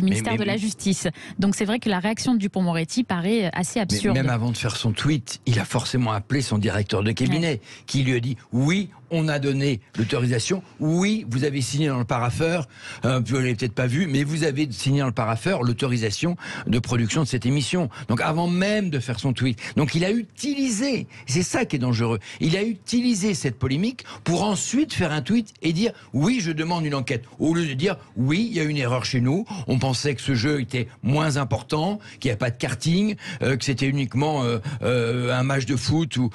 ministère de la Justice. Donc c'est vrai que la réaction de Dupond-Moretti paraît assez absurde. Mais même avant de faire son tweet, il a forcément appelé son directeur de cabinet, qui lui a dit oui, on a donné l'autorisation, oui, vous avez signé dans le parapheur, vous l'avez peut-être pas vu, mais vous avez signé dans le parapheur l'autorisation de production de cette émission. Donc avant même de faire son tweet. Donc il a utilisé, c'est ça qui est dangereux, il a utilisé cette polémique pour ensuite faire un tweet et dire oui, je demande une enquête. Au lieu de dire oui, il y a une erreur chez nous, on pensait que ce jeu était moins important, qu'il n'y avait pas de karting, que c'était uniquement un match de foot ou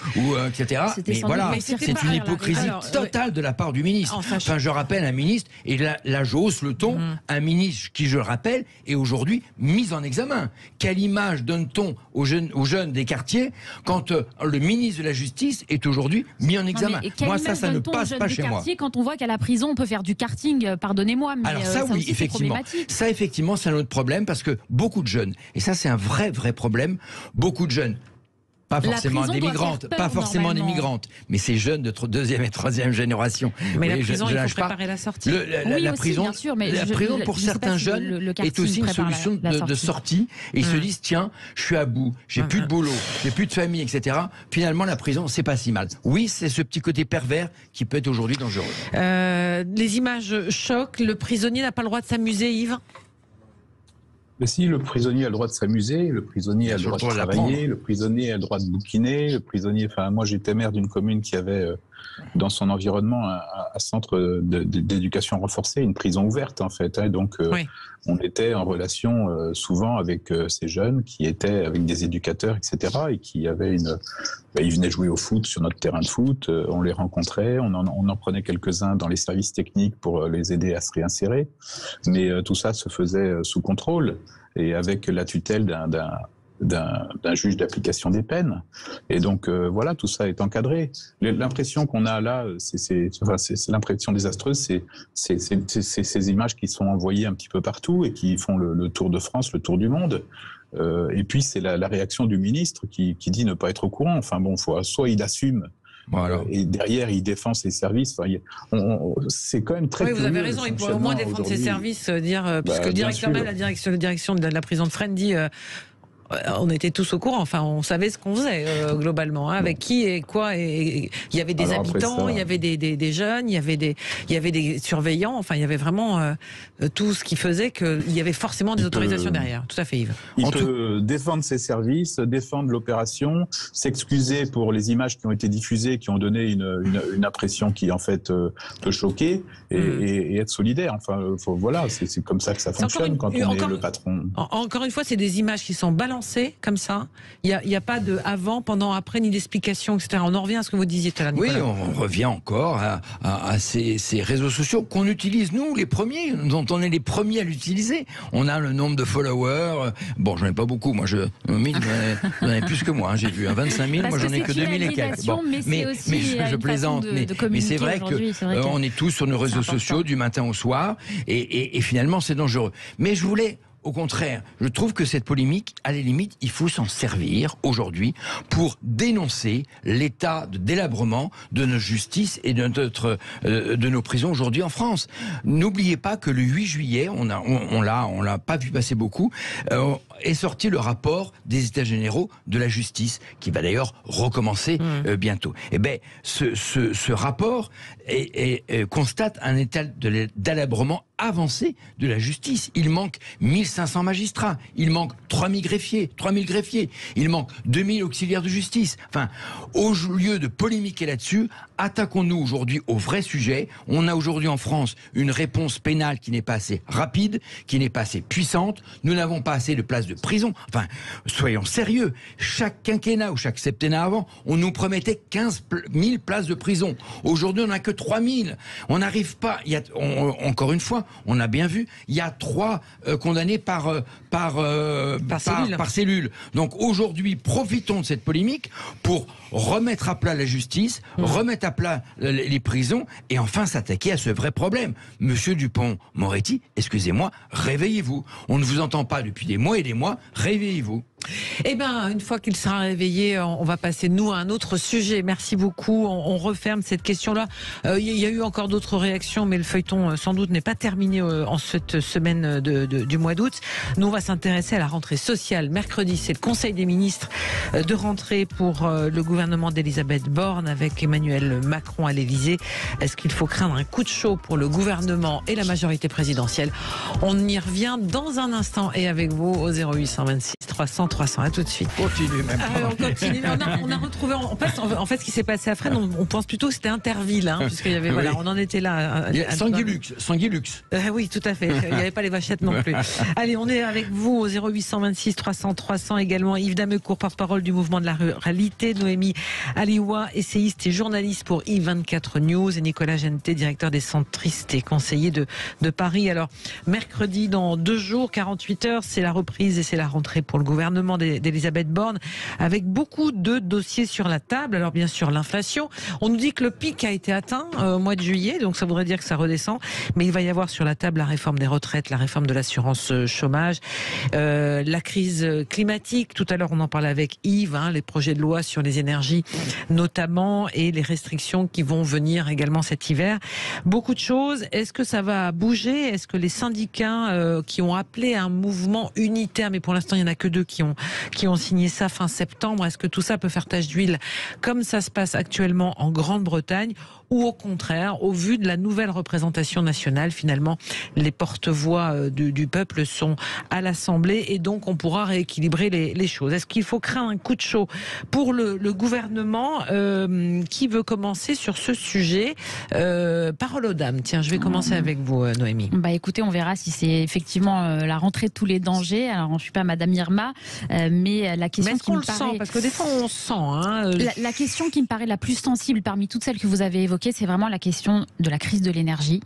etc. Mais voilà, c'est une hypocrisie totale de la part du ministre. Enfin, je rappelle un ministre, et là j'hausse le ton, un ministre qui, je le rappelle, est aujourd'hui mis en examen. Quelle image donne-t-on aux jeunes des quartiers quand le ministre de la Justice est aujourd'hui mis en examen? Moi, ça ne passe pas chez moi. Quand on voit qu'à la prison, on peut faire du karting, pardonnez-moi, mais alors ça, oui, effectivement. Ça, effectivement, c'est un autre problème, parce que beaucoup de jeunes, et ça, c'est un vrai problème, beaucoup de jeunes, pas forcément des migrantes, mais ces jeunes de 2e et 3e génération. Mais la prison, il faut préparer la sortie. La prison, bien sûr, mais la prison pour certains jeunes est aussi une solution de sortie. Et ils se disent, tiens, je suis à bout, j'ai plus de boulot, j'ai plus de famille, etc. Finalement, la prison, c'est pas si mal. Oui, c'est ce petit côté pervers qui peut être aujourd'hui dangereux. Les images choquent. Le prisonnier n'a pas le droit de s'amuser, Yves? Mais si, le prisonnier a le droit de s'amuser, le prisonnier a le droit de travailler, le prisonnier a le droit de bouquiner, le prisonnier... Enfin, moi, j'étais maire d'une commune qui avait dans son environnement un centre d'éducation renforcée, une prison ouverte en fait. Donc on était en relation souvent avec ces jeunes qui étaient avec des éducateurs, etc. et qui avaient ils venaient jouer au foot sur notre terrain de foot. On les rencontrait, on en prenait quelques-uns dans les services techniques pour les aider à se réinsérer. Mais tout ça se faisait sous contrôle et avec la tutelle d'un juge d'application des peines. Et donc, voilà, tout ça est encadré. L'impression qu'on a là, c'est l'impression désastreuse, c'est ces images qui sont envoyées un petit peu partout et qui font le tour de France, le tour du monde. Et puis, c'est la réaction du ministre qui dit ne pas être au courant. Enfin bon, soit il assume, et derrière, il défend ses services. C'est quand même très. Oui, vous avez raison. Il pourrait au moins défendre ses services, puisque le directeur même, la direction de la prison de Fresnes dit. On était tous au courant, enfin on savait ce qu'on faisait globalement, avec qui et quoi. Et il y avait des habitants, il y avait des jeunes, il y avait des surveillants, enfin il y avait vraiment tout ce qui faisait qu'il y avait forcément des autorisations derrière. Tout à fait, Yves. Il peut défendre ses services, défendre l'opération, s'excuser pour les images qui ont été diffusées, qui ont donné une impression qui en fait peut choquer et être solidaire. Enfin voilà, c'est comme ça que ça fonctionne quand on est le patron. Encore une fois, c'est des images qui sont balancées comme ça. Il n'y a pas de avant, pendant, après, ni d'explication, etc. On en revient à ce que vous disiez tout à l'heure, Nicolas. Oui, on revient encore à ces réseaux sociaux qu'on utilise, nous, les premiers, dont on est les premiers à l'utiliser. On a le nombre de followers. Bon, j'en ai pas beaucoup. Moi, 1000, vous en avez plus que moi. Hein. J'ai vu 25 000. Moi, j'en ai que 2000 et quelques. Bon, mais je plaisante. Mais c'est vrai qu'on est tous sur nos réseaux sociaux du matin au soir. Et finalement, c'est dangereux. Mais je voulais... Au contraire, je trouve que cette polémique, à la limite, il faut s'en servir aujourd'hui pour dénoncer l'état de délabrement de notre justice et de nos prisons aujourd'hui en France. N'oubliez pas que le 8 juillet, on l'a pas vu passer beaucoup, est sorti le rapport des États généraux de la justice, qui va d'ailleurs recommencer bientôt. Et ben, ce rapport constate un état de délabrement avancé de la justice. Il manque 1500 magistrats, il manque 3000 greffiers, il manque 2000 auxiliaires de justice. Enfin, au lieu de polémiquer là-dessus, attaquons-nous aujourd'hui au vrai sujet. On a aujourd'hui en France une réponse pénale qui n'est pas assez rapide, qui n'est pas assez puissante. Nous n'avons pas assez de places de prison. Enfin, soyons sérieux. Chaque quinquennat ou chaque septennat avant, on nous promettait 15 000 places de prison. Aujourd'hui, on n'a que 3000. On n'arrive pas. Encore une fois, on a bien vu, il y a 3 condamnés par cellule. Donc aujourd'hui, profitons de cette polémique pour remettre à plat la justice, remettre à plat les prisons et enfin s'attaquer à ce vrai problème. Monsieur Dupond-Moretti, excusez-moi, réveillez-vous. On ne vous entend pas depuis des mois et des mois, réveillez-vous. Eh bien, une fois qu'il sera réveillé, on va passer, nous, à un autre sujet. Merci beaucoup. On referme cette question-là. Il y a eu encore d'autres réactions, mais le feuilleton, sans doute, n'est pas terminé en cette semaine du mois d'août. Nous, on va s'intéresser à la rentrée sociale. Mercredi, c'est le Conseil des ministres de rentrée pour le gouvernement d'Elisabeth Borne avec Emmanuel Macron à l'Élysée. Est-ce qu'il faut craindre un coup de chaud pour le gouvernement et la majorité présidentielle? On y revient dans un instant et avec vous au 0826 300 300. À tout de suite. Continue même. On continue. On a retrouvé. En fait, ce qui s'est passé à Fresnes, on pense plutôt que c'était Interville, hein, puisqu'il y avait. Oui. Voilà, on en était là. Sanguilux. Oui, tout à fait. Il n'y avait pas les vachettes non plus. Allez, on est avec vous au 0826 300 300 également. Yves Damecourt, porte-parole du mouvement de la ruralité, Noémie Aliwa, essayiste et journaliste pour I24 News, et Nicolas Genté, directeur des centristes et conseiller de Paris. Alors, mercredi, dans 2 jours, 48 heures, c'est la reprise et c'est la rentrée pour le gouvernement d'Elisabeth Borne, avec beaucoup de dossiers sur la table. Alors bien sûr, l'inflation. On nous dit que le pic a été atteint au mois de juillet, donc ça voudrait dire que ça redescend. Mais il va y avoir sur la table la réforme des retraites, la réforme de l'assurance chômage, la crise climatique. Tout à l'heure, on en parlait avec Yves, les projets de loi sur les énergies notamment, et les restrictions qui vont venir également cet hiver. Beaucoup de choses. Est-ce que ça va bouger? Est-ce que les syndicats qui ont appelé à un mouvement unitaire, mais pour l'instant, il n'y en a que 2 qui ont signé ça fin septembre. Est-ce que tout ça peut faire tache d'huile comme ça se passe actuellement en Grande-Bretagne, ou au contraire, au vu de la nouvelle représentation nationale, finalement, les porte-voix du peuple sont à l'Assemblée et donc on pourra rééquilibrer les choses. Est-ce qu'il faut craindre un coup de chaud pour le gouvernement? Qui veut commencer sur ce sujet? Parole aux dames. Tiens, je vais commencer avec vous, Noémie. Écoutez, on verra si c'est effectivement la rentrée de tous les dangers. Alors, je ne suis pas Madame Irma, mais la question est-ce qu'on le sent? Parce que des fois, on sent. La question qui me paraît la plus sensible parmi toutes celles que vous avez évoquées, c'est vraiment la question de la crise de l'énergie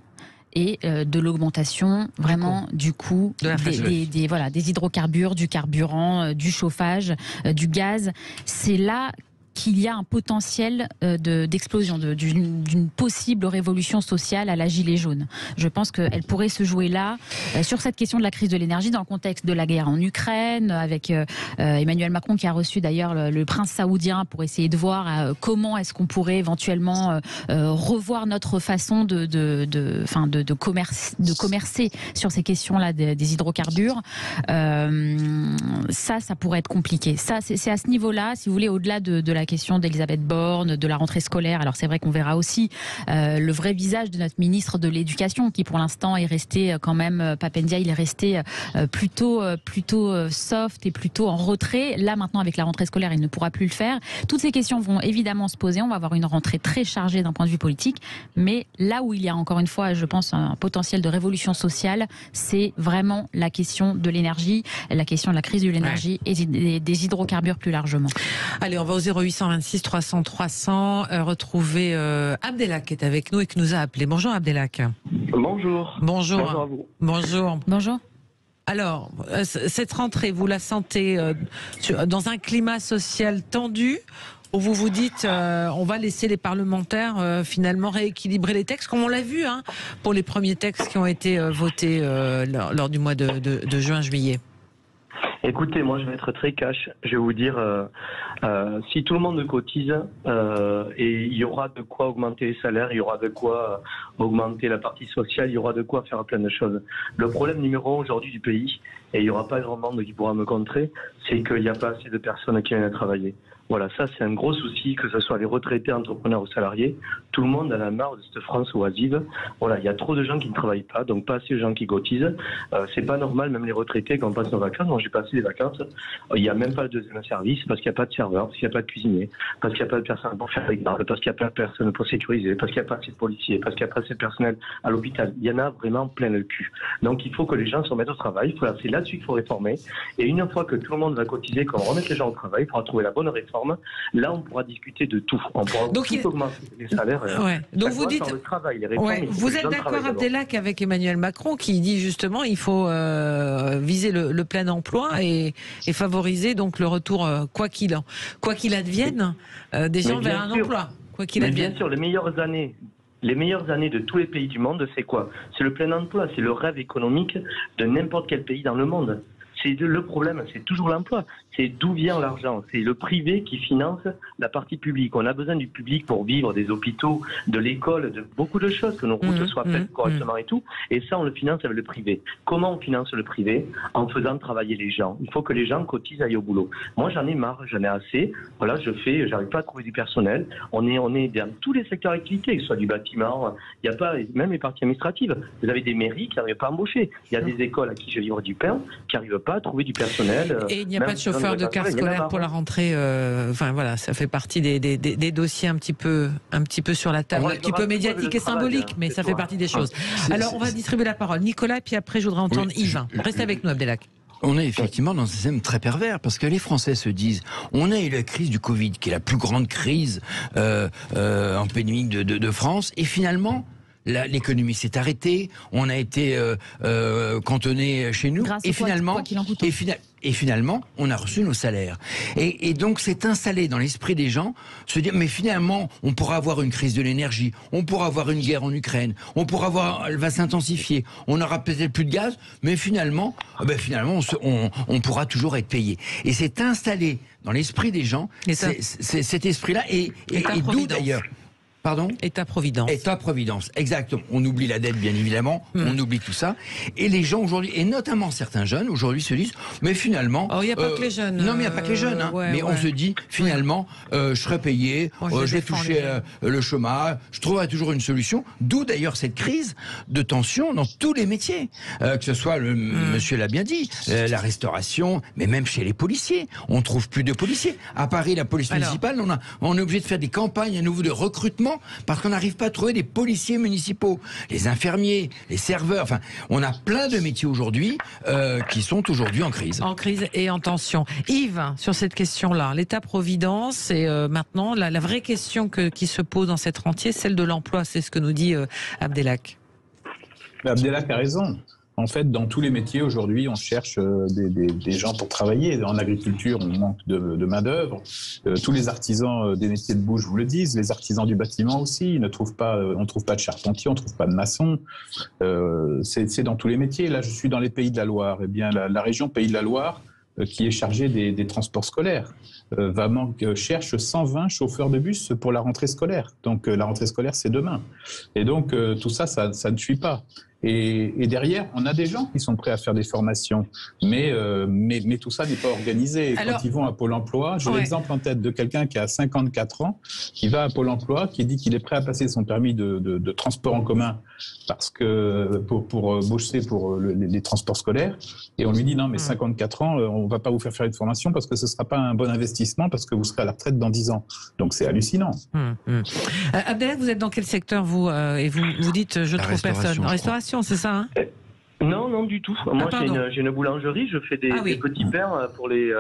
et de l'augmentation vraiment du coût des hydrocarbures, du carburant, du chauffage, du gaz. C'est là qu'il y a un potentiel d'explosion, d'une possible révolution sociale à la gilet jaune. Je pense qu'elle pourrait se jouer là, sur cette question de la crise de l'énergie, dans le contexte de la guerre en Ukraine, avec Emmanuel Macron qui a reçu d'ailleurs le prince saoudien pour essayer de voir comment est-ce qu'on pourrait éventuellement revoir notre façon de commercer sur ces questions-là des hydrocarbures. Ça pourrait être compliqué. Ça, c'est à ce niveau-là, si vous voulez, au-delà de la question d'Elisabeth Borne, de la rentrée scolaire. Alors c'est vrai qu'on verra aussi le vrai visage de notre ministre de l'Éducation qui pour l'instant est resté quand même, Pap Ndiaye, il est resté plutôt soft et plutôt en retrait. Là maintenant avec la rentrée scolaire il ne pourra plus le faire. Toutes ces questions vont évidemment se poser. On va avoir une rentrée très chargée d'un point de vue politique, mais là où il y a encore une fois je pense un potentiel de révolution sociale, c'est vraiment la question de l'énergie, la question de la crise de l'énergie et des hydrocarbures plus largement. Allez, on va au 0826 300 300 retrouver Abdelak qui est avec nous et qui nous a appelé. Bonjour Abdelak. Bonjour. Bonjour. Bonjour à vous. Bonjour. Bonjour. Alors, cette rentrée, vous la sentez dans un climat social tendu où vous vous dites on va laisser les parlementaires finalement rééquilibrer les textes, comme on l'a vu pour les premiers textes qui ont été votés lors du mois de juin-juillet? Écoutez, moi je vais être très cash. Je vais vous dire, si tout le monde cotise, et il y aura de quoi augmenter les salaires, il y aura de quoi augmenter la partie sociale, il y aura de quoi faire plein de choses. Le problème numéro 1 aujourd'hui du pays, et il n'y aura pas grand monde qui pourra me contrer, c'est qu'il n'y a pas assez de personnes qui viennent travailler. Voilà, ça c'est un gros souci, que ce soit les retraités, entrepreneurs ou salariés. Tout le monde en a marre de cette France oisive. Voilà, il y a trop de gens qui ne travaillent pas, donc pas assez de gens qui cotisent. C'est pas normal, même les retraités, quand on passe nos vacances. Moi j'ai passé les vacances, il n'y a même pas le deuxième service parce qu'il n'y a pas de serveur, parce qu'il n'y a pas de cuisinier, parce qu'il n'y a pas de personne pour faire les gardes, parce qu'il n'y a pas de personne pour sécuriser, parce qu'il n'y a pas assez de policiers, parce qu'il n'y a pas assez de personnel à l'hôpital. Il y en a vraiment plein le cul. Donc il faut que les gens se remettent au travail. Voilà, c'est là-dessus qu'il faut réformer. Et une fois que tout le monde va cotiser, qu'on remette les gens au travail, il faudra trouver la bonne réforme. Là, on pourra discuter de tout. On pourra augmenter les salaires. Donc vous dites, le travail, les réformes, vous êtes d'accord, Abdelak, avec Emmanuel Macron qui dit justement il faut viser le plein emploi et favoriser donc le retour, quoi qu'il advienne, des gens vers un emploi. Quoi qu'il advienne. Bien sûr, les meilleures années de tous les pays du monde, c'est quoi? C'est le plein emploi, c'est le rêve économique de n'importe quel pays dans le monde. Le problème, c'est toujours l'emploi. C'est d'où vient l'argent. C'est le privé qui finance la partie publique. On a besoin du public pour vivre, des hôpitaux, de l'école, de beaucoup de choses, que nos routes soient faites correctement et tout. Et ça, on le finance avec le privé. Comment on finance le privé? En faisant travailler les gens. Il faut que les gens cotisent, aillent au boulot. Moi, j'en ai marre, j'en ai assez. Voilà, j'arrive pas à trouver du personnel. On est dans tous les secteurs d'activité, que ce soit du bâtiment, il n'y a pas, même les parties administratives. Vous avez des mairies qui n'arrivent pas à embaucher. Il y a des écoles à qui je livre du pain qui n'arrivent pas à trouver du personnel. Et il n'y a pas de chauffeur de car scolaire pour la rentrée. Enfin voilà, ça fait partie des dossiers un petit peu sur la table, un petit peu médiatique et symbolique, mais ça fait partie des choses. Alors on va distribuer la parole. Nicolas, puis après je voudrais entendre Yves. Restez avec nous, Abdelak. On est effectivement dans un système très pervers parce que les Français se disent on a eu la crise du Covid qui est la plus grande crise endémique de France et finalement l'économie s'est arrêtée, on a été cantonné chez nous et finalement on a reçu nos salaires. Et donc c'est installé dans l'esprit des gens se dire mais finalement on pourra avoir une crise de l'énergie, on pourra avoir une guerre en Ukraine, elle va s'intensifier, on n'aura peut-être plus de gaz, mais finalement on pourra toujours être payé. Et c'est installé dans l'esprit des gens cet esprit-là et d'où d'ailleurs. Pardon ? État-providence. État-providence, exactement. On oublie la dette, bien évidemment. On oublie tout ça. Et les gens aujourd'hui, et notamment certains jeunes, aujourd'hui se disent, mais finalement... Oh, il n'y a pas que les jeunes. Non, mais il n'y a pas que les jeunes. Mais on se dit, finalement, je serai payé, je vais toucher le chômage, je trouverai toujours une solution. D'où d'ailleurs cette crise de tension dans tous les métiers. Que ce soit, monsieur l'a bien dit, la restauration, mais même chez les policiers. On ne trouve plus de policiers. À Paris, la police municipale, on est obligé de faire des campagnes à nouveau de recrutement parce qu'on n'arrive pas à trouver des policiers municipaux. Les infirmiers, les serveurs, enfin, on a plein de métiers aujourd'hui qui sont aujourd'hui en crise. En crise et en tension. Yves, sur cette question-là, l'État-providence et maintenant, la vraie question qui se pose dans cette rentier, celle de l'emploi, c'est ce que nous dit Abdelak. Abdelak a raison. En fait, dans tous les métiers, aujourd'hui, on cherche des gens pour travailler. En agriculture, on manque de main-d'œuvre. Tous les artisans des métiers de bouche vous le disent. Les artisans du bâtiment aussi. Ils ne trouvent pas, on ne trouve pas de charpentier, on ne trouve pas de maçon. C'est dans tous les métiers. Là, je suis dans les Pays de la Loire. Eh bien, la région Pays de la Loire, qui est chargée des transports scolaires, cherche 120 chauffeurs de bus pour la rentrée scolaire. Donc, la rentrée scolaire, c'est demain. Et donc, tout ça, ça ne suit pas. Et derrière, on a des gens qui sont prêts à faire des formations, mais tout ça n'est pas organisé. Alors, quand ils vont à Pôle emploi, j'ai l'exemple en tête de quelqu'un qui a 54 ans, qui va à Pôle emploi, qui dit qu'il est prêt à passer son permis de transport en commun parce que pour bosser pour les transports scolaires, et on lui dit non mais 54 ans, on va pas vous faire une formation parce que ce sera pas un bon investissement parce que vous serez à la retraite dans 10 ans. Donc c'est hallucinant. Abdelak, vous êtes dans quel secteur vous et vous dites je trouve personne en restauration, c'est ça hein? Non, du tout. Moi, j'ai une boulangerie, je fais des petits pains pour les...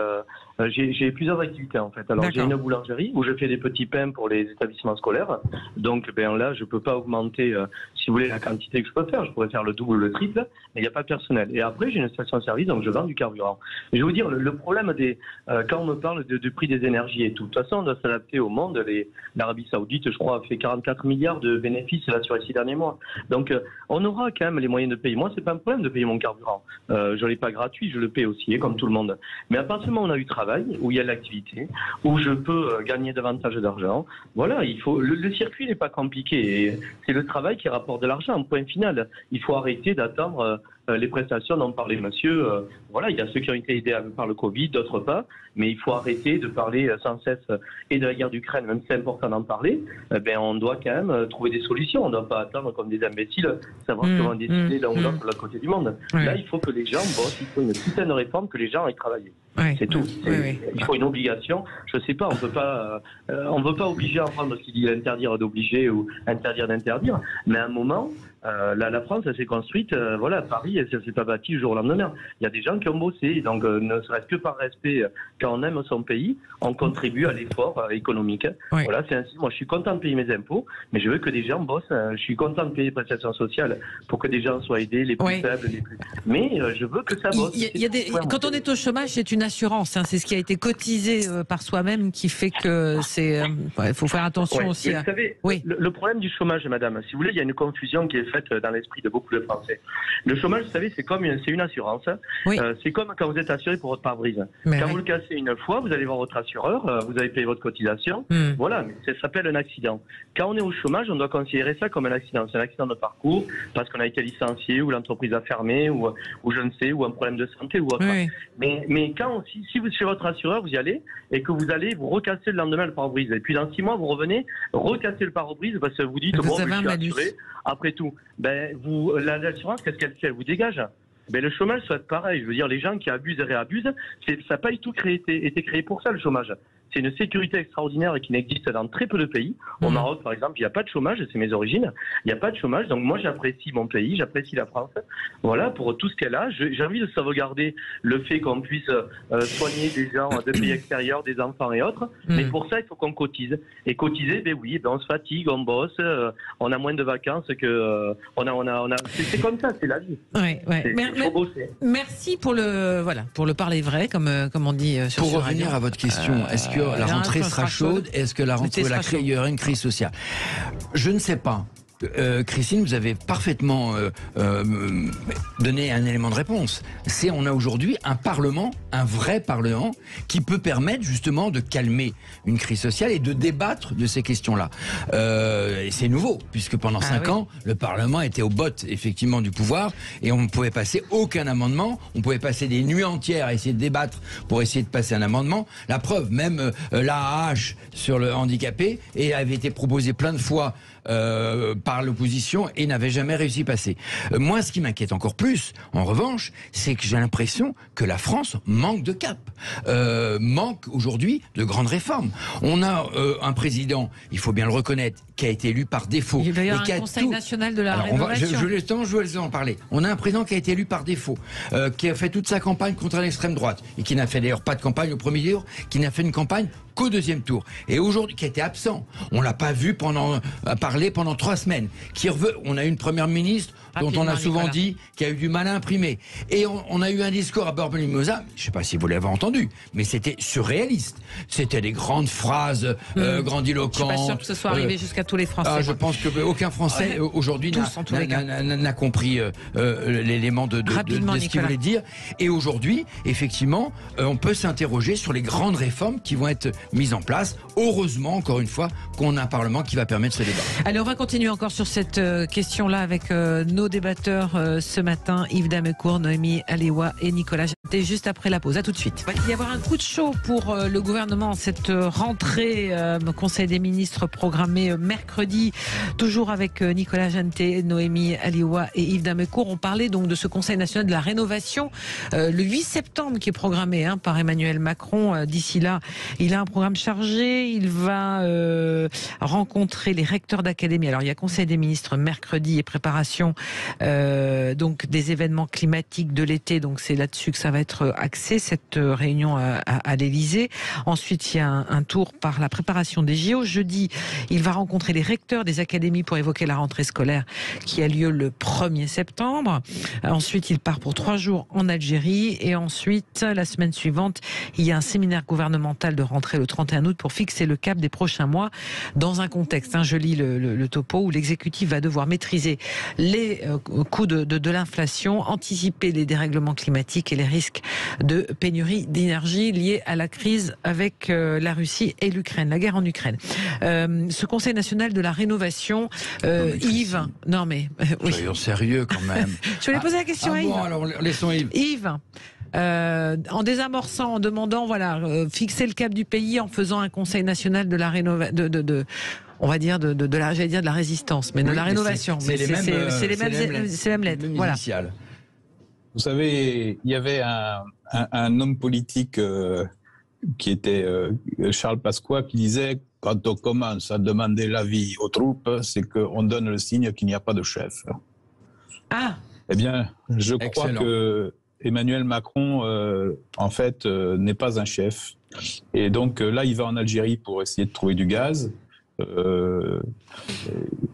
j'ai plusieurs activités, en fait. Alors, j'ai une boulangerie où je fais des petits pains pour les établissements scolaires. Donc, là, je ne peux pas augmenter, si vous voulez, la quantité que je peux faire. Je pourrais faire le double ou le triple, mais il n'y a pas de personnel. Et après, j'ai une station-service, donc je vends du carburant. Et je vais vous dire, le problème quand on me parle du prix des énergies et tout, de toute façon, on doit s'adapter au monde. L'Arabie Saoudite, je crois, a fait 44 milliards de bénéfices là, sur les 6 derniers mois. Donc, on aura quand même les moyens de payer. Moi, c'est pas un problème de payer mon carburant. Je ne l'ai pas gratuit, je le paye aussi, comme tout le monde. Mais à partir du moment où on a eu travail, où il y a l'activité, où je peux gagner davantage d'argent, voilà, il faut. Le circuit n'est pas compliqué. C'est le travail qui rapporte de l'argent, point final. Il faut arrêter d'attendre les prestations dont parlait monsieur. Voilà, il y a ceux qui ont été aidés par le Covid, d'autres pas. Mais il faut arrêter de parler sans cesse et de la guerre d'Ukraine, même si c'est important d'en parler. On doit quand même trouver des solutions. On ne doit pas attendre comme des imbéciles, savoir comment décider l'un ou l'autre de l'autre côté du monde. Là, il faut que les gens bossent. Il faut une putain de réforme que les gens aillent travailler. C'est tout. Il faut une obligation. Je ne sais pas, on ne veut pas obliger en France parce qu'il dit interdire d'obliger ou interdire d'interdire. Mais à un moment, la France, elle s'est construite, Paris, elle ne s'est pas bâtie du jour au lendemain. Il y a des gens qui ont bossé. Donc, ne serait-ce que par respect, quand on aime son pays, on contribue à l'effort économique. Voilà, c'est ainsi. Moi, je suis content de payer mes impôts, mais je veux que des gens bossent. Je suis content de payer les prestations sociales pour que des gens soient aidés, les plus faibles, les plus... Mais je veux que ça bosse. Quand on est au chômage, c'est une assurance. Hein, c'est ce qui a été cotisé par soi-même qui fait que c'est... Il faut faire attention aussi. Vous savez, le problème du chômage, madame, si vous voulez, il y a une confusion qui est faite dans l'esprit de beaucoup de Français. Le chômage, vous savez, c'est une assurance. C'est comme quand vous êtes assuré pour votre pare-brise. Quand vous le cassez une fois, vous allez voir votre assureur, vous allez payer votre cotisation. Voilà, mais ça s'appelle un accident. Quand on est au chômage, on doit considérer ça comme un accident. C'est un accident de parcours parce qu'on a été licencié ou l'entreprise a fermé ou je ne sais, ou un problème de santé ou autre. Mais quand si vous chez votre assureur, vous y allez et que vous allez vous recasser le lendemain le pare-brise. Et puis dans 6 mois, vous revenez recasser le pare-brise parce que vous dites bon, je suis assuré. Après tout, l'assurance, qu'est-ce qu'elle fait? Elle vous dégage. Le chômage, ça va être pareil. Je veux dire, les gens qui abusent et réabusent, ça n'a pas du tout été créé pour ça, le chômage. C'est une sécurité extraordinaire et qui n'existe dans très peu de pays. Au Maroc, par exemple, il n'y a pas de chômage, c'est mes origines. Il n'y a pas de chômage, donc moi j'apprécie mon pays, j'apprécie la France. Voilà, pour tout ce qu'elle a. J'ai envie de sauvegarder le fait qu'on puisse soigner des gens de pays extérieurs, des enfants et autres. Mais pour ça, il faut qu'on cotise. Et cotiser, on se fatigue, on bosse, on a moins de vacances que c'est comme ça, c'est la vie. Il faut bosser. Merci pour le parler vrai, comme on dit sur Pour revenir à votre question, est-ce que la rentrée sera chaude? Est-ce que la rentrée il y aura une crise sociale? Je ne sais pas. Christine, vous avez parfaitement donné un élément de réponse. On a aujourd'hui un Parlement, un vrai Parlement, qui peut permettre justement de calmer une crise sociale et de débattre de ces questions-là. Et c'est nouveau, puisque pendant 5 ans, le Parlement était au bottes, effectivement, du pouvoir, et on ne pouvait passer aucun amendement, on pouvait passer des nuits entières à essayer de débattre pour essayer de passer un amendement. La preuve, même l'AAH sur le handicapé avait été proposé plein de fois par l'opposition et n'avait jamais réussi à passer. Moi, ce qui m'inquiète encore plus, en revanche, c'est que j'ai l'impression que la France manque de cap, manque aujourd'hui de grandes réformes. On a un président, il faut bien le reconnaître, qui a été élu par défaut. Il va y avoir un Conseil national de la rénovation. Je vais en parler. On a un président qui a été élu par défaut, qui a fait toute sa campagne contre l'extrême droite, et qui n'a fait d'ailleurs pas de campagne au premier tour, qui n'a fait une campagne qu'au deuxième tour. Et aujourd'hui, qui a été absent. On l'a pas vu parler pendant 3 semaines. On a eu une première ministre dont on a souvent dit qu'il a eu du mal à imprimer. Et on a eu un discours à Bormes-Limosa, je ne sais pas si vous l'avez entendu, mais c'était surréaliste. C'était des grandes phrases grandiloquentes. Je ne suis pas sûr que ce soit arrivé jusqu'à tous les Français. Je pense qu'aucun Français aujourd'hui n'a compris l'élément de ce qu'il voulait dire. Et aujourd'hui, effectivement, on peut s'interroger sur les grandes réformes qui vont être mises en place. Heureusement, encore une fois, qu'on a un Parlement qui va permettre ce débat. Allez, on va continuer encore sur cette question-là avec nos débatteurs ce matin, Yves Damecourt, Noémie Alewa et Nicolas Jeantet, juste après la pause. À tout de suite. Il va y avoir un coup de chaud pour le gouvernement, cette rentrée Conseil des ministres programmée mercredi, toujours avec Nicolas Jeantet, Noémie Alewa et Yves Damecourt. On parlait donc de ce Conseil national de la rénovation le 8 septembre qui est programmé par Emmanuel Macron. D'ici là, il a un programme chargé. Il va rencontrer les recteurs d'académie. Alors, il y a Conseil des ministres mercredi et préparation donc des événements climatiques de l'été. Donc, c'est là-dessus que ça va être axé, cette réunion à l'Élysée. Ensuite, il y a un tour par la préparation des JO. Jeudi, il va rencontrer les recteurs des académies pour évoquer la rentrée scolaire qui a lieu le 1er septembre. Ensuite, il part pour 3 jours en Algérie. Et ensuite, la semaine suivante, il y a un séminaire gouvernemental de rentrée le 31 août pour fixer le cap des prochains mois dans un contexte, je lis le topo, où l'exécutif va devoir maîtriser les coûts de l'inflation, anticiper les dérèglements climatiques et les risques de pénurie d'énergie liés à la crise avec la Russie et l'Ukraine, la guerre en Ukraine. Ce Conseil national de la rénovation, Yves, oui. Soyons sérieux quand même. Je voulais poser la question à Yves. Bon, alors laissons Yves. Yves. En désamorçant, en demandant, fixer le cap du pays en faisant un Conseil national de la rénovation, on va dire de la résistance, mais de la rénovation. C'est les mêmes lettres. Voilà. Vous savez, il y avait un homme politique qui était Charles Pasqua qui disait « Quand on commence à demander l'avis aux troupes, c'est qu'on donne le signe qu'il n'y a pas de chef. » Eh bien, je crois que Emmanuel Macron, en fait, n'est pas un chef. Et donc là, il va en Algérie pour essayer de trouver du gaz.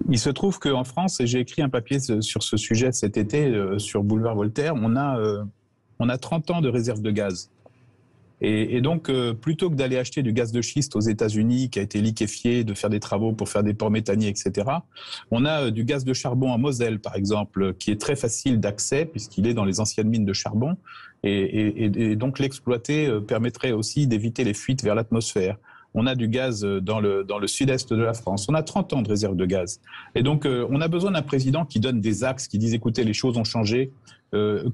Il se trouve qu'en France, et j'ai écrit un papier sur ce sujet cet été sur Boulevard Voltaire, on a 30 ans de réserve de gaz. Et donc, plutôt que d'aller acheter du gaz de schiste aux États-Unis qui a été liquéfié, de faire des travaux pour faire des ports méthaniers, etc., on a du gaz de charbon en Moselle, par exemple, qui est très facile d'accès puisqu'il est dans les anciennes mines de charbon. Et donc, l'exploiter permettrait aussi d'éviter les fuites vers l'atmosphère. On a du gaz dans le sud-est de la France. On a 30 ans de réserve de gaz. Et donc, on a besoin d'un président qui donne des axes, qui dise, écoutez, les choses ont changé.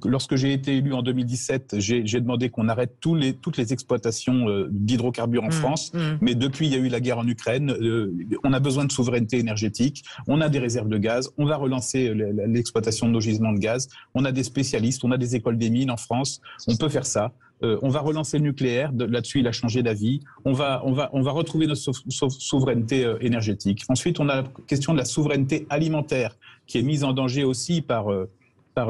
Lorsque j'ai été élu en 2017, j'ai demandé qu'on arrête toutes les exploitations d'hydrocarbures en France. Mais depuis, il y a eu la guerre en Ukraine. On a besoin de souveraineté énergétique. On a des réserves de gaz. On va relancer l'exploitation de nos gisements de gaz. On a des spécialistes. On a des écoles des mines en France. On peut faire ça. On va relancer le nucléaire. Là-dessus, il a changé d'avis. On va retrouver notre souveraineté énergétique. Ensuite, on a la question de la souveraineté alimentaire qui est mise en danger aussi par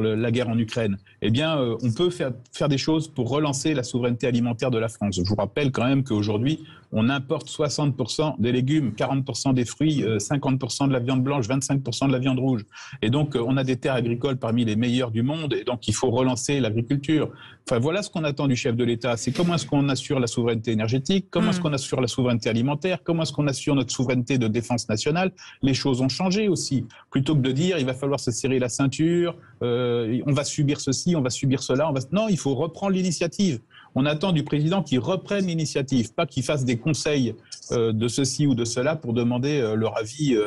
la guerre en Ukraine. Eh bien, on peut faire des choses pour relancer la souveraineté alimentaire de la France. Je vous rappelle quand même qu'aujourd'hui, On importe 60% des légumes, 40% des fruits, 50% de la viande blanche, 25% de la viande rouge. Et donc, on a des terres agricoles parmi les meilleures du monde. Et donc, il faut relancer l'agriculture. Enfin, voilà ce qu'on attend du chef de l'État. C'est comment est-ce qu'on assure la souveraineté énergétique, comment est-ce qu'on assure la souveraineté alimentaire, comment est-ce qu'on assure notre souveraineté de défense nationale. Les choses ont changé aussi. Plutôt que de dire, il va falloir se serrer la ceinture, on va subir ceci, on va subir cela. Non, il faut reprendre l'initiative. On attend du président qu'il reprenne l'initiative, pas qu'il fasse des conseils de ceci ou de cela pour demander leur avis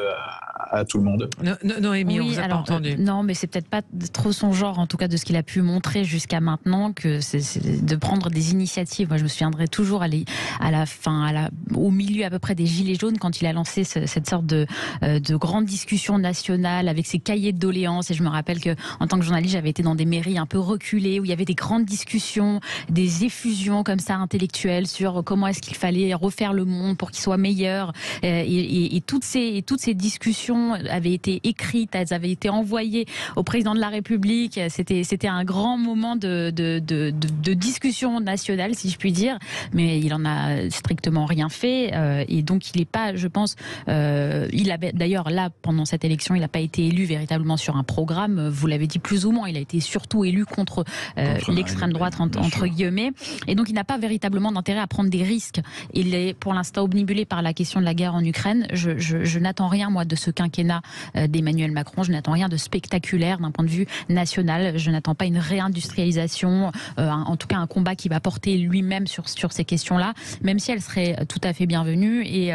à tout le monde. Noémie, on vous a pas entendu. Non, mais c'est peut-être pas trop son genre, en tout cas de ce qu'il a pu montrer jusqu'à maintenant, que c'est de prendre des initiatives. Moi, je me souviendrai toujours au milieu à peu près des Gilets jaunes, quand il a lancé cette sorte de grande discussion nationale avec ses cahiers de doléances. Et je me rappelle que, en tant que journaliste, j'avais été dans des mairies un peu reculées où il y avait des grandes discussions, des effusions comme ça intellectuelles sur comment est-ce qu'il fallait refaire le monde pour qu'il soit meilleur. Et toutes ces discussions avaient été écrites, elles avaient été envoyées au président de la République. C'était un grand moment de discussion nationale, si je puis dire, mais il en a strictement rien fait. Et donc il n'est pas, je pense, d'ailleurs là pendant cette élection, il n'a pas été élu véritablement sur un programme. Vous l'avez dit plus ou moins, il a été surtout élu contre l'extrême droite entre guillemets. Et donc il n'a pas véritablement d'intérêt à prendre des risques. Il est pour l'instant obnubilé par la question de la guerre en Ukraine. Je n'attends rien, moi, de ce quinquennat d'Emmanuel Macron. Je n'attends rien de spectaculaire d'un point de vue national. Je n'attends pas une réindustrialisation, en tout cas un combat qui va porter lui-même sur ces questions-là, même si elle serait tout à fait bienvenue. Et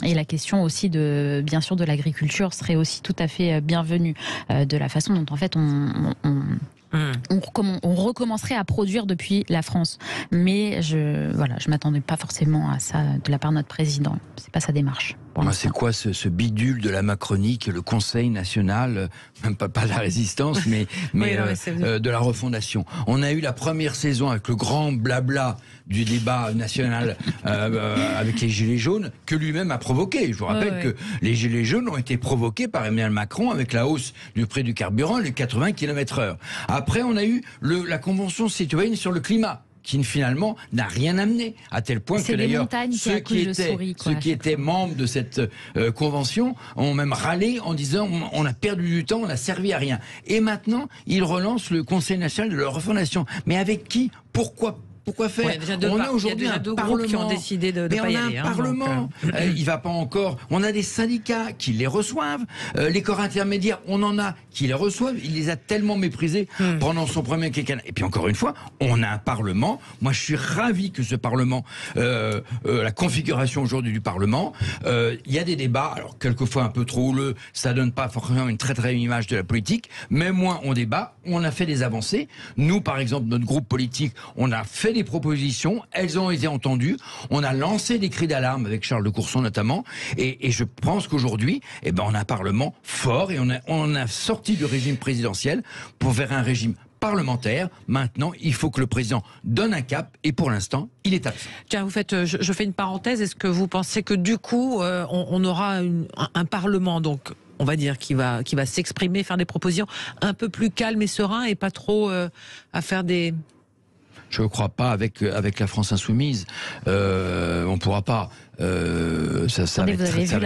la question aussi bien sûr de l'agriculture serait aussi tout à fait bienvenue, de la façon dont en fait on recommencerait à produire depuis la France. Mais je m'attendais pas forcément à ça de la part de notre président. C'est pas sa démarche. C'est quoi ce bidule de la Macronie, le Conseil national, même pas de la résistance, mais de la refondation. On a eu la première saison avec le grand blabla du débat national avec les Gilets jaunes, que lui-même a provoqué. Je vous rappelle que les Gilets jaunes ont été provoqués par Emmanuel Macron avec la hausse du prix du carburant et les 80 km/h. Après, on a eu la Convention citoyenne sur le climat, qui finalement n'a rien amené, à tel point que d'ailleurs ceux qui étaient membres de cette convention ont même râlé en disant on a perdu du temps, on n'a servi à rien. Et maintenant, ils relancent le Conseil national de la refondation. Mais avec qui? Pourquoi faire? On a aujourd'hui un groupes qui ont décidé de pas y aller. On a un parlement. Il va pas encore. On a des syndicats qui les reçoivent. Les corps intermédiaires, on en a qui les reçoivent. Il les a tellement méprisés pendant son premier quinquennat. Et puis encore une fois, on a un parlement. Moi, je suis ravi que ce parlement, la configuration aujourd'hui du parlement, il y a des débats. Alors quelquefois un peu trop houleux, ça donne pas forcément une très très bonne image de la politique. Mais moins on débat, on a fait des avancées. Nous, par exemple, notre groupe politique, on a fait des propositions, elles ont été entendues, on a lancé des cris d'alarme avec Charles de Courson notamment, et je pense qu'aujourd'hui, on a un parlement fort et on a sorti du régime présidentiel pour vers un régime parlementaire. Maintenant, il faut que le président donne un cap, et pour l'instant, il est absent. Tiens, je fais une parenthèse. Est-ce que vous pensez que du coup, on aura un parlement, donc on va dire, qui va s'exprimer, faire des propositions un peu plus calmes et sereins, et pas trop à faire des... Je ne crois pas avec la France insoumise. On ne pourra pas. Vous avez vu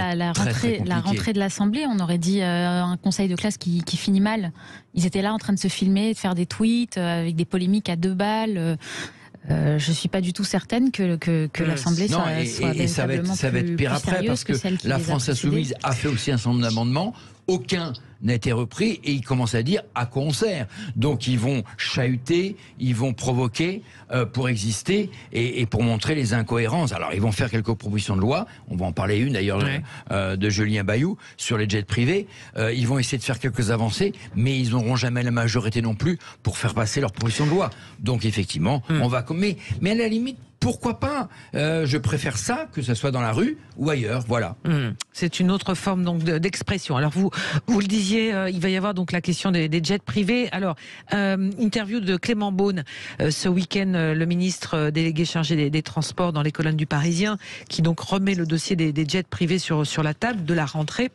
la rentrée de l'Assemblée, on aurait dit un conseil de classe qui finit mal. Ils étaient là en train de se filmer, de faire des tweets avec des polémiques à 2 balles. Je ne suis pas du tout certaine que l'Assemblée soit véritablement ça va être pire après, parce que la France insoumise a fait aussi un certain nombre d'amendements. Aucun n'a été repris, et ils commencent à dire à quoi on sert. Donc ils vont chahuter, ils vont provoquer pour exister et pour montrer les incohérences. Alors ils vont faire quelques propositions de loi, on va en parler une d'ailleurs de Julien Bayou sur les jets privés. Ils vont essayer de faire quelques avancées, mais ils n'auront jamais la majorité non plus pour faire passer leurs propositions de loi. Donc effectivement, on va... Mais à la limite, pourquoi pas? Je préfère ça, que ça soit dans la rue ou ailleurs, voilà. C'est une autre forme donc d'expression. Alors vous le disiez, il va y avoir donc la question des jets privés. Alors, interview de Clément Beaune ce week-end, le ministre délégué chargé des Transports dans les colonnes du Parisien, qui donc remet le dossier des jets privés sur la table de la rentrée.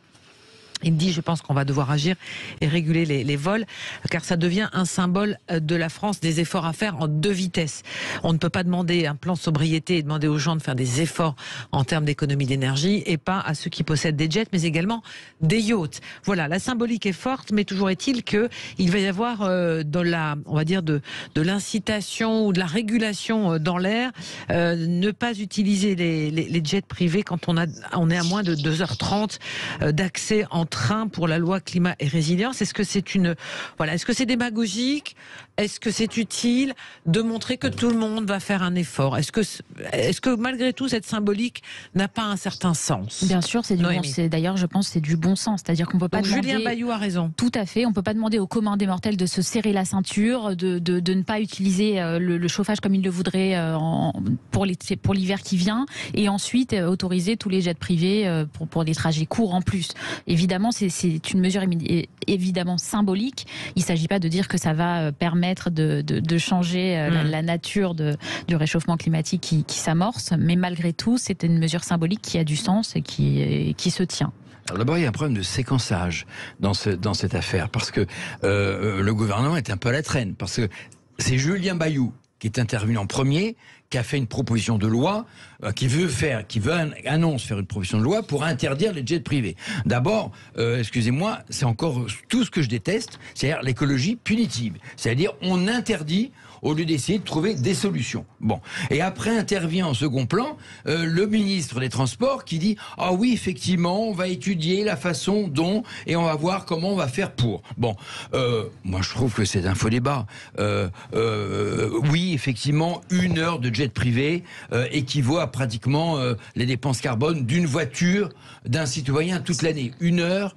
Il dit, je pense qu'on va devoir agir et réguler les vols, car ça devient un symbole de la France, des efforts à faire en 2 vitesses. On ne peut pas demander un plan sobriété et demander aux gens de faire des efforts en termes d'économie d'énergie, et pas à ceux qui possèdent des jets, mais également des yachts. Voilà, la symbolique est forte, mais toujours est-il qu'il va y avoir on va dire de l'incitation ou de la régulation dans l'air, ne pas utiliser les jets privés quand on est à moins de 2h30 d'accès en train pour la loi climat et résilience. Est-ce que c'est démagogique? Est-ce que c'est utile de montrer que tout le monde va faire un effort? Est-ce que malgré tout cette symbolique n'a pas un certain sens? Bien sûr, c'est du bon sens. D'ailleurs, je pense que c'est du bon sens. C'est-à-dire qu'on peut pas demander... Julien Bayou a raison. Tout à fait. On peut pas demander aux communs des mortels de se serrer la ceinture, de ne pas utiliser le chauffage comme ils le voudraient pour l'hiver qui vient, et ensuite autoriser tous les jets privés pour des trajets courts en plus. Évidemment, c'est une mesure évidemment symbolique. Il ne s'agit pas de dire que ça va permettre de changer la nature du réchauffement climatique qui s'amorce, mais malgré tout, c'est une mesure symbolique qui a du sens et qui se tient. Alors d'abord, il y a un problème de séquençage dans cette affaire, parce que le gouvernement est un peu à la traîne, parce que c'est Julien Bayou qui est intervenu en premier, qui a fait une proposition de loi, annonce faire une proposition de loi pour interdire les jets privés. D'abord, excusez-moi, c'est encore tout ce que je déteste, c'est-à-dire l'écologie punitive. C'est-à-dire, on interdit au lieu d'essayer de trouver des solutions. Bon. Et après intervient en second plan le ministre des Transports qui dit « Ah oui, effectivement, on va étudier la façon dont et on va voir comment on va faire pour. » Bon, moi je trouve que c'est un faux débat. Oui, effectivement, 1 heure de jet privé équivaut à pratiquement les dépenses carbone d'une voiture d'un citoyen toute l'année. 1 heure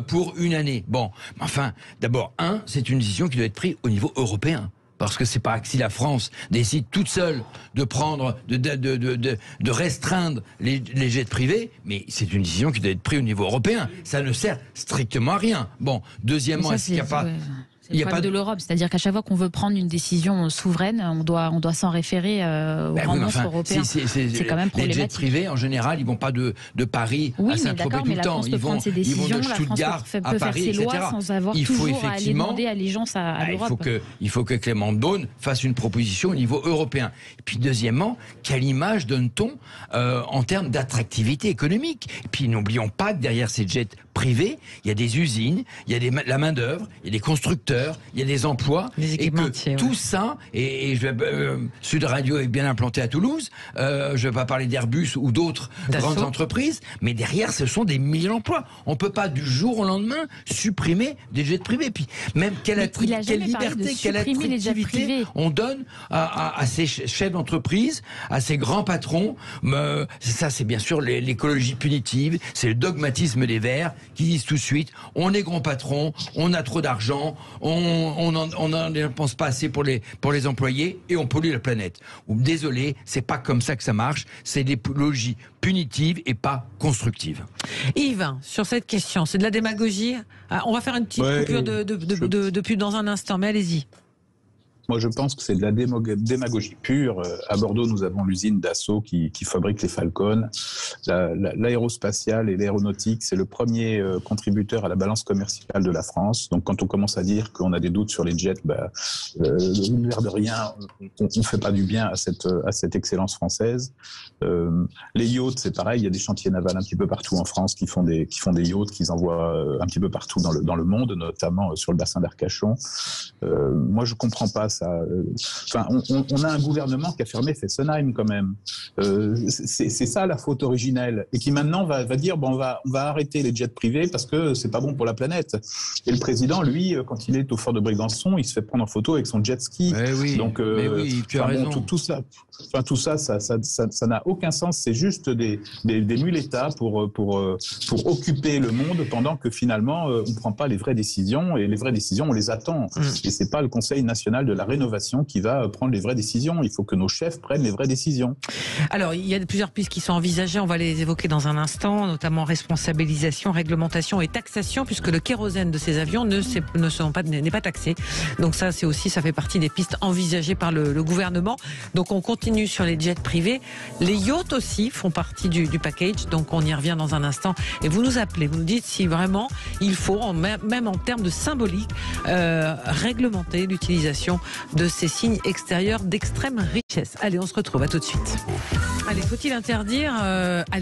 pour 1 année. Bon, enfin, d'abord, c'est une décision qui doit être prise au niveau européen. Parce que c'est pas que si la France décide toute seule de prendre, de restreindre les jets privés, mais c'est une décision qui doit être prise au niveau européen. Ça ne sert strictement à rien. Bon, deuxièmement, est-ce qu'il n'y a pas... C'est le problème de l'Europe, c'est-à-dire qu'à chaque fois qu'on veut prendre une décision souveraine, on doit s'en référer aux grands monstres européens. C'est quand même problématique. Les jets privés, en général, ils vont pas de Paris à Saint-Tropez tout le temps. Ils vont de Stuttgart à Paris, etc. Il faut effectivement aller demander allégeance à l'Europe. Il faut que Clément Beaune fasse une proposition au niveau européen. Et puis deuxièmement, quelle image donne-t-on en termes d'attractivité économique? Et puis n'oublions pas que derrière ces jets privés, il y a des usines, il y a la main-d'œuvre, il y a des constructeurs, il y a des emplois, et que tout ça, et Sud Radio est bien implanté à Toulouse, je ne vais pas parler d'Airbus ou d'autres grandes entreprises, mais derrière ce sont des milliers d'emplois. On ne peut pas du jour au lendemain supprimer des jets privés. Puis même quelle liberté, quelle attractivité on donne à ces chefs d'entreprise, à ces grands patrons. Ça, c'est bien sûr l'écologie punitive, c'est le dogmatisme des Verts qui disent tout de suite, on est grands patrons, on a trop d'argent, on n'en dépense pas assez pour les employés et on pollue la planète. Désolé, c'est pas comme ça que ça marche. C'est des logies punitives et pas constructives. Yves, sur cette question, c'est de la démagogie. On va faire une petite coupure de pub dans un instant, mais allez-y. Moi, je pense que c'est de la démagogie pure. À Bordeaux, nous avons l'usine Dassault qui fabrique les Falcon. L'aérospatiale et l'aéronautique, c'est le premier contributeur à la balance commerciale de la France. Donc, quand on commence à dire qu'on a des doutes sur les jets, l'air de rien, on ne fait pas du bien à cette excellence française. Les yachts, c'est pareil. Il y a des chantiers navals un petit peu partout en France qui font des yachts qu'ils envoient un petit peu partout dans le monde, notamment sur le bassin d'Arcachon. Moi, je comprends pas ça. Enfin, on a un gouvernement qui a fermé Fessenheim quand même. C'est ça la faute originelle, et qui maintenant va dire bon, on va arrêter les jets privés parce que c'est pas bon pour la planète. Et le président, lui, quand il est au fort de Brégançon, il se fait prendre en photo avec son jet ski. Donc, tu as raison. Tout ça, ça n'a aucun sens. C'est juste des muletas pour occuper le monde pendant que finalement on prend pas les vraies décisions, et les vraies décisions on les attend. Et c'est pas le Conseil national de la rénovation qui va prendre les vraies décisions. Il faut que nos chefs prennent les vraies décisions. Alors, il y a plusieurs pistes qui sont envisagées. On va les évoquer dans un instant, notamment responsabilisation, réglementation et taxation, puisque le kérosène de ces avions n'est pas taxé. Donc ça fait partie des pistes envisagées par le gouvernement. Donc on continue sur les jets privés. Les yachts aussi font partie du package. Donc on y revient dans un instant. Et vous nous appelez, vous nous dites si vraiment il faut, même en termes de symbolique, réglementer l'utilisation de ces signes extérieurs d'extrême richesse. Allez, on se retrouve, à tout de suite. Allez, faut-il interdire,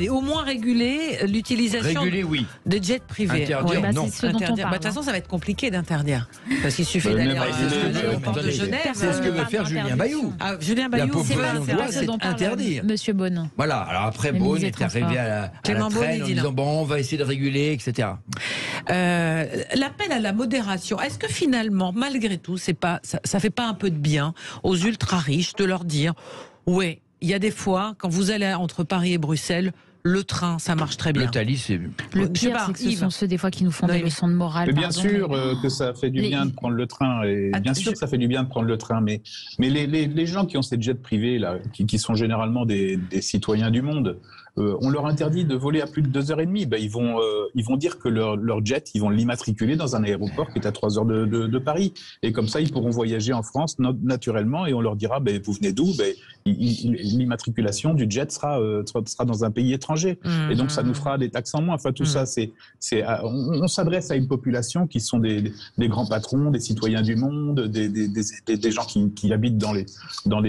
au moins réguler l'utilisation des jets privés? Interdire, non. De toute façon, ça va être compliqué d'interdire. Parce qu'il suffit d'aller au port de Genève. C'est ce que veut faire Julien Bayou. Julien Bayou, c'est interdire. Monsieur Beaune. Voilà, alors après, Beaune est arrivé à la traîne en disant on va essayer de réguler, etc. L'appel à la modération, est-ce que finalement, malgré tout, ça fait pas un peu de bien aux ultra-riches de leur dire ouais, il y a des fois, quand vous allez entre Paris et Bruxelles, le train, ça marche très bien. Le Thalys, c'est... Le pire, c'est que ce sont ceux des fois qui nous font des leçons de morale. Mais bien sûr que ça fait du bien de prendre le train. Et bien sûr que ça fait du bien de prendre le train. Mais les gens qui ont ces jets privés, là, qui sont généralement des citoyens du monde, on leur interdit de voler à plus de 2h30. Ben, ils vont dire que leur jet, ils vont l'immatriculer dans un aéroport qui est à 3 heures de Paris. Et comme ça, ils pourront voyager en France naturellement. Et on leur dira, ben, vous venez d'où? Ben, l'immatriculation du jet sera dans un pays étranger. Et donc, ça nous fera des taxes en moins. Enfin, tout ça, on s'adresse à une population qui sont des grands patrons, des citoyens du monde, des gens qui habitent dans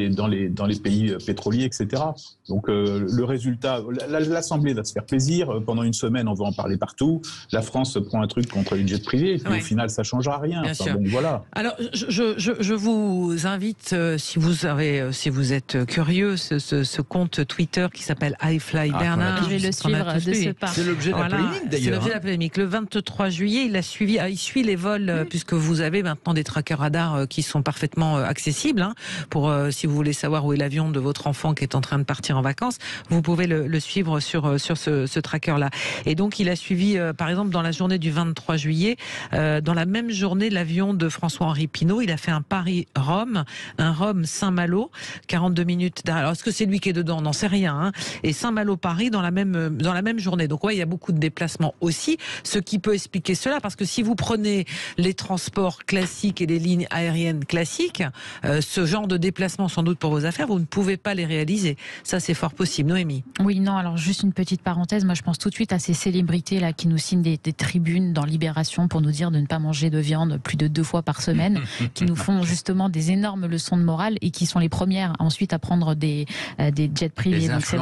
les pays pétroliers, etc. Donc, le résultat, l'Assemblée va se faire plaisir. Pendant une semaine, on va en parler partout. La France prend un truc contre les jets privés. Et puis, au final, ça ne changera rien. Enfin, donc, voilà. Alors, je vous invite, si vous êtes curieux, ce compte Twitter qui s'appelle iFly Bernard. Je vais le suivre de ce pas. C'est l'objet de la polémique, d'ailleurs. C'est l'objet de la polémique. Le 23 juillet, il suit les vols, puisque vous avez maintenant des trackers radars qui sont parfaitement accessibles. Pour si vous voulez savoir où est l'avion de votre enfant qui est en train de partir en vacances, vous pouvez le suivre sur ce tracker-là. Et donc, il a suivi, par exemple, dans la journée du 23 juillet, dans la même journée, l'avion de François-Henri Pinault, il a fait un Paris-Rome, un Rome-Saint-Malo, 42 minutes. Alors, est-ce que c'est lui qui est dedans? On n'en sait rien. Et Saint-Malo-Paris dans la même journée. Donc, il y a beaucoup de déplacements aussi, ce qui peut expliquer cela, parce que si vous prenez les transports classiques et les lignes aériennes classiques, ce genre de déplacement, sans doute pour vos affaires, vous ne pouvez pas les réaliser. Ça, c'est fort possible. Noémie? Oui, non, alors juste une petite parenthèse. Moi, je pense tout de suite à ces célébrités là qui nous signent des tribunes dans Libération pour nous dire de ne pas manger de viande plus de 2 fois par semaine, qui nous font justement des énormes leçons de morale et qui sont les premières ensuite à prendre des jets privés. Donc c'est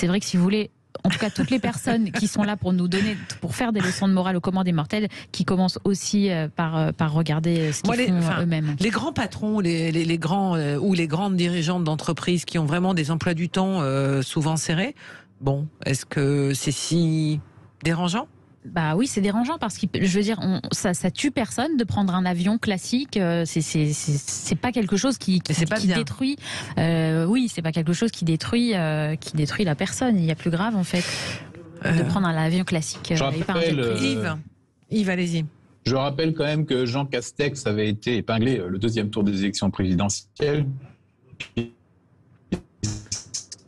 vrai que si vous voulez, en tout cas toutes les personnes qui sont là pour faire des leçons de morale aux commandes des mortels, qui commencent aussi par regarder ce qu'ils font eux-mêmes. Les grands patrons, les grands ou les grandes dirigeantes d'entreprises qui ont vraiment des emplois du temps souvent serrés, bon, est-ce que c'est si dérangeant? Bah oui, c'est dérangeant parce que je veux dire, ça tue personne de prendre un avion classique. C'est pas quelque chose qui détruit. Oui, c'est pas quelque chose qui détruit la personne. Il y a plus grave en fait de prendre un avion classique. Yves, allez-y. Je rappelle quand même que Jean Castex avait été épinglé le 2e tour des élections présidentielles.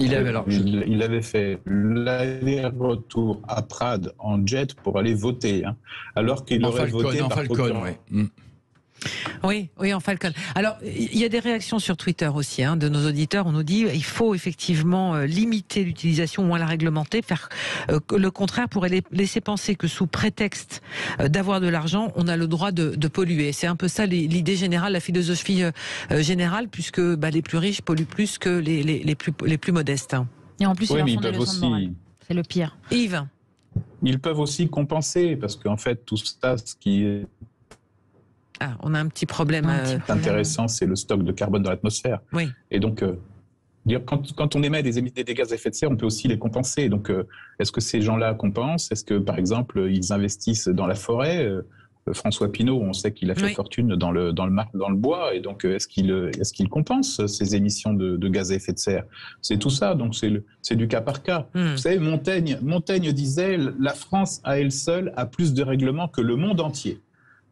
Il avait fait l'aller-retour à Prades en jet pour aller voter, alors qu'il aurait voté par Falcon. Oui, en Falcon. Alors, il y a des réactions sur Twitter aussi de nos auditeurs. On nous dit il faut effectivement limiter l'utilisation ou moins la réglementer. Faire le contraire pourrait laisser penser que sous prétexte d'avoir de l'argent, on a le droit de polluer. C'est un peu ça l'idée générale, la philosophie générale, puisque les plus riches polluent plus que les plus modestes. Et en plus, ils peuvent aussi. C'est le pire. Yves. Ils peuvent aussi compenser, parce qu'en fait, tout ça, ce qui est on a un petit problème. Intéressant, c'est le stock de carbone dans l'atmosphère. Oui. Et donc, quand on émet des gaz à effet de serre, on peut aussi les compenser. Donc, est-ce que ces gens-là compensent? Est-ce que, par exemple, ils investissent dans la forêt? François Pinault, on sait qu'il a fait fortune dans le bois. Et donc, est-ce qu'il compense ces émissions de gaz à effet de serre? C'est tout ça. Donc, c'est du cas par cas. Vous savez, Montaigne disait « La France, à elle seule, a plus de règlements que le monde entier ».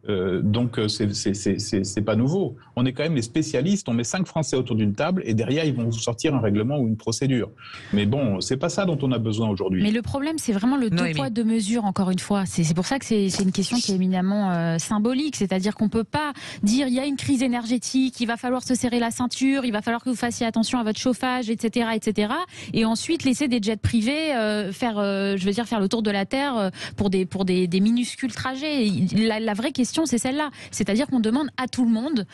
Donc, c'est pas nouveau. On est quand même les spécialistes. On met 5 Français autour d'une table et derrière, ils vont vous sortir un règlement ou une procédure. Mais bon, c'est pas ça dont on a besoin aujourd'hui. Mais le problème, c'est vraiment le deux poids, deux mesures, encore une fois. C'est pour ça que c'est une question qui est éminemment symbolique. C'est-à-dire qu'on peut pas dire il y a une crise énergétique, il va falloir se serrer la ceinture, il va falloir que vous fassiez attention à votre chauffage, etc., etc. Et ensuite laisser des jets privés faire le tour de la Terre pour des minuscules trajets. La vraie question, c'est celle-là. C'est-à-dire qu'on demande à tout le monde,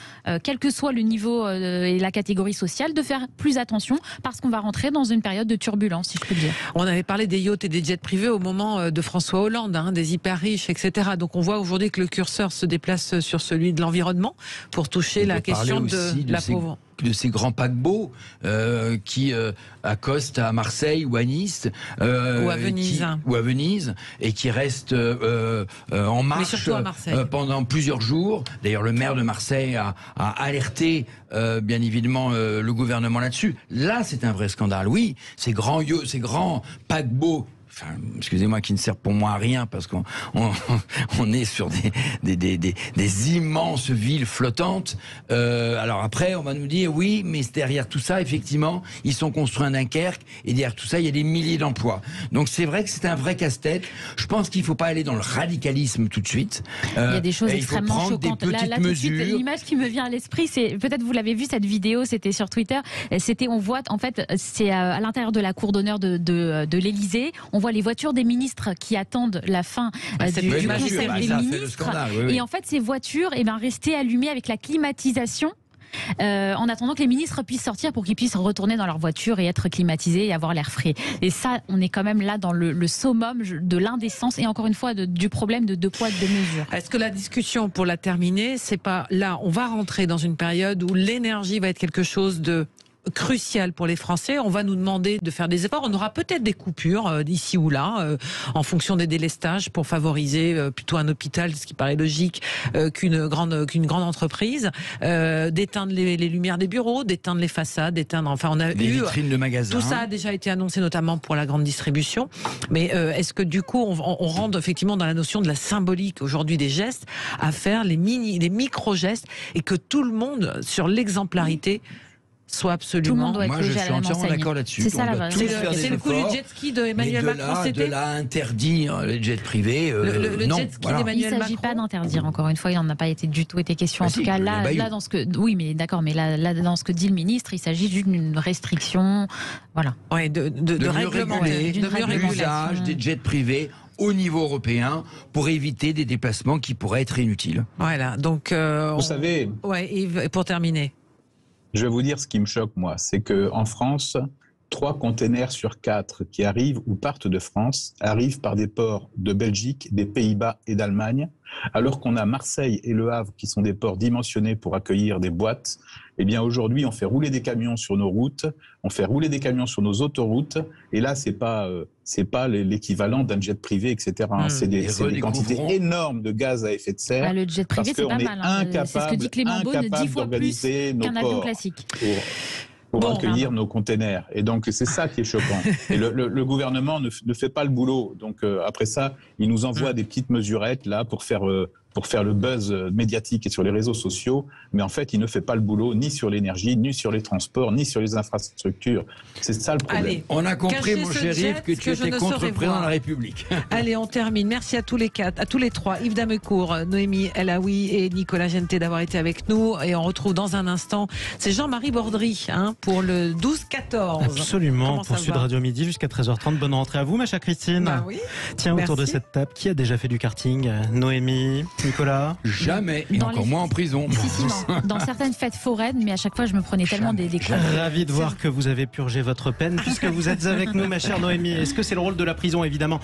quel que soit le niveau et la catégorie sociale, de faire plus attention parce qu'on va rentrer dans une période de turbulence, si je peux le dire. On avait parlé des yachts et des jets privés au moment de François Hollande, des hyper riches, etc. Donc on voit aujourd'hui que le curseur se déplace sur celui de l'environnement pour toucher la question de la pauvre. De ces grands paquebots qui accostent à Marseille ou à Nice ou à Venise et qui restent en marche pendant plusieurs jours. D'ailleurs, le maire de Marseille a alerté bien évidemment le gouvernement là-dessus. Là, c'est un vrai scandale. Oui, ces grands paquebots. Enfin, excusez-moi, qui ne sert pour moi à rien parce qu'on est sur des immenses villes flottantes. Alors après, on va nous dire oui, mais derrière tout ça, effectivement, ils sont construits à Dunkerque et derrière tout ça, il y a des milliers d'emplois. Donc c'est vrai que c'est un vrai casse-tête. Je pense qu'il ne faut pas aller dans le radicalisme tout de suite. Il y a des choses extrêmement choquantes. Là, tout de suite, l'image qui me vient à l'esprit, c'est peut-être vous l'avez vu cette vidéo, c'était sur Twitter. On voit en fait, c'est à l'intérieur de la cour d'honneur de l'Élysée. On voit les voitures des ministres qui attendent la fin du Conseil des ministres. Et en fait, ces voitures restaient allumées avec la climatisation. En attendant que les ministres puissent sortir pour qu'ils puissent retourner dans leur voiture et être climatisés et avoir l'air frais. Et ça, on est quand même là dans le summum de l'indécence et encore une fois du problème de deux poids, deux mesures. Est-ce que la discussion, pour la terminer, c'est pas là, on va rentrer dans une période où l'énergie va être quelque chose de crucial pour les Français. On va nous demander de faire des efforts. On aura peut-être des coupures ici ou là, en fonction des délestages, pour favoriser plutôt un hôpital, ce qui paraît logique, qu'une grande entreprise, d'éteindre les lumières des bureaux, d'éteindre les façades, d'éteindre. Enfin, on a des vitrines de magasins. Tout ça a déjà été annoncé, notamment pour la grande distribution. Mais est-ce que du coup, on rentre effectivement dans la notion de la symbolique aujourd'hui des gestes, à faire les micro-gestes, et que tout le monde, sur l'exemplarité, soit absolument. Moi, je suis entièrement d'accord là-dessus. C'est ça la C'est le coup du jet ski d'Emmanuel Macron. De là interdire les jets privés. Le jet ski d'Emmanuel Macron. Il ne s'agit pas d'interdire. Encore une fois, il n'en a pas du tout été question. En tout cas, là, dans ce que, oui, mais d'accord, mais là, dans ce que dit le ministre, il s'agit d'une restriction, voilà. Ouais, de réglementer, de mieux réguler l'usage des jets privés au niveau européen pour éviter des déplacements qui pourraient être inutiles. Voilà. Donc, vous savez. Ouais, Yves, pour terminer. Je vais vous dire ce qui me choque, moi, c'est qu'en France, 3 containers sur 4 qui arrivent ou partent de France arrivent par des ports de Belgique, des Pays-Bas et d'Allemagne, alors qu'on a Marseille et Le Havre qui sont des ports dimensionnés pour accueillir des boîtes. Eh bien aujourd'hui, on fait rouler des camions sur nos routes, on fait rouler des camions sur nos autoroutes, et là, c'est pas l'équivalent d'un jet privé, etc. C'est des quantités énormes de gaz à effet de serre. Le jet privé, c'est pas mal. C'est ce que dit Clément Beaune, 10 fois plus qu'un avion classique. Pour accueillir nos containers. Et donc, c'est ça qui est choquant. Et le gouvernement ne fait pas le boulot. Donc, après ça, il nous envoie des petites mesurettes là pour faire le buzz médiatique et sur les réseaux sociaux. Mais en fait, il ne fait pas le boulot ni sur l'énergie, ni sur les transports, ni sur les infrastructures. C'est ça le problème. Allez, on a compris, mon cher Yves, que tu étais contre le président de la République. Allez, on termine. Merci à tous les 4, à tous les 3. Yves Damecourt, Noémie Elaoui et Nicolas Gentet d'avoir été avec nous. Et on retrouve dans un instant, c'est Jean-Marie Bordry pour le 12-14. Absolument, pour Sud Radio Midi jusqu'à 13h30. Bonne rentrée à vous, ma chère Christine. Bah oui. Tiens, autour de cette table, qui a déjà fait du karting? Noémie, Nicolas? Jamais, et encore moins en prison. Dans certaines fêtes foraines, mais à chaque fois je me prenais tellement des coups. Ravi de voir que vous avez purgé votre peine puisque vous êtes avec nous, ma chère Noémie. Est-ce que c'est le rôle de la prison, évidemment,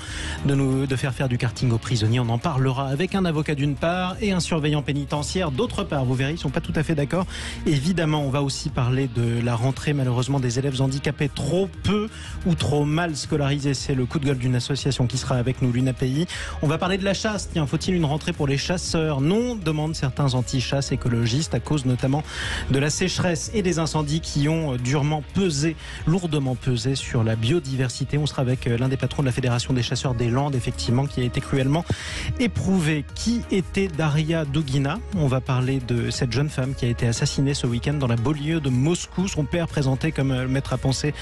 de faire du karting aux prisonniers? On en parlera avec un avocat d'une part et un surveillant pénitentiaire d'autre part. Vous verrez, ils ne sont pas tout à fait d'accord. Évidemment, on va aussi parler de la rentrée malheureusement des élèves handicapés trop peu ou trop mal scolarisés. C'est le coup de gueule d'une association qui sera avec nous, l'UNAPI. On va parler de la chasse. Tiens, faut-il une rentrée pour les chats chasseurs. Non, demandent certains anti-chasse écologistes, à cause notamment de la sécheresse et des incendies qui ont lourdement pesé sur la biodiversité. On sera avec l'un des patrons de la Fédération des chasseurs des Landes, effectivement, qui a été cruellement éprouvé. Qui était Daria Dugina? On va parler de cette jeune femme qui a été assassinée ce week-end dans la banlieue de Moscou. Son père présenté comme le maître à penser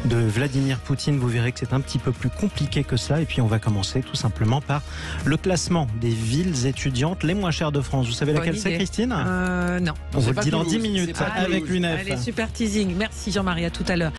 de Vladimir Poutine. Vous verrez que c'est un petit peu plus compliqué que cela. Et puis on va commencer tout simplement par le classement des villes étudiantes les moins chères de France. Vous savez laquelle c'est, Christine? Non. On vous le dit dans 10 minutes avec l'UNEF. Allez, super teasing. Merci Jean-Marie, à tout à l'heure.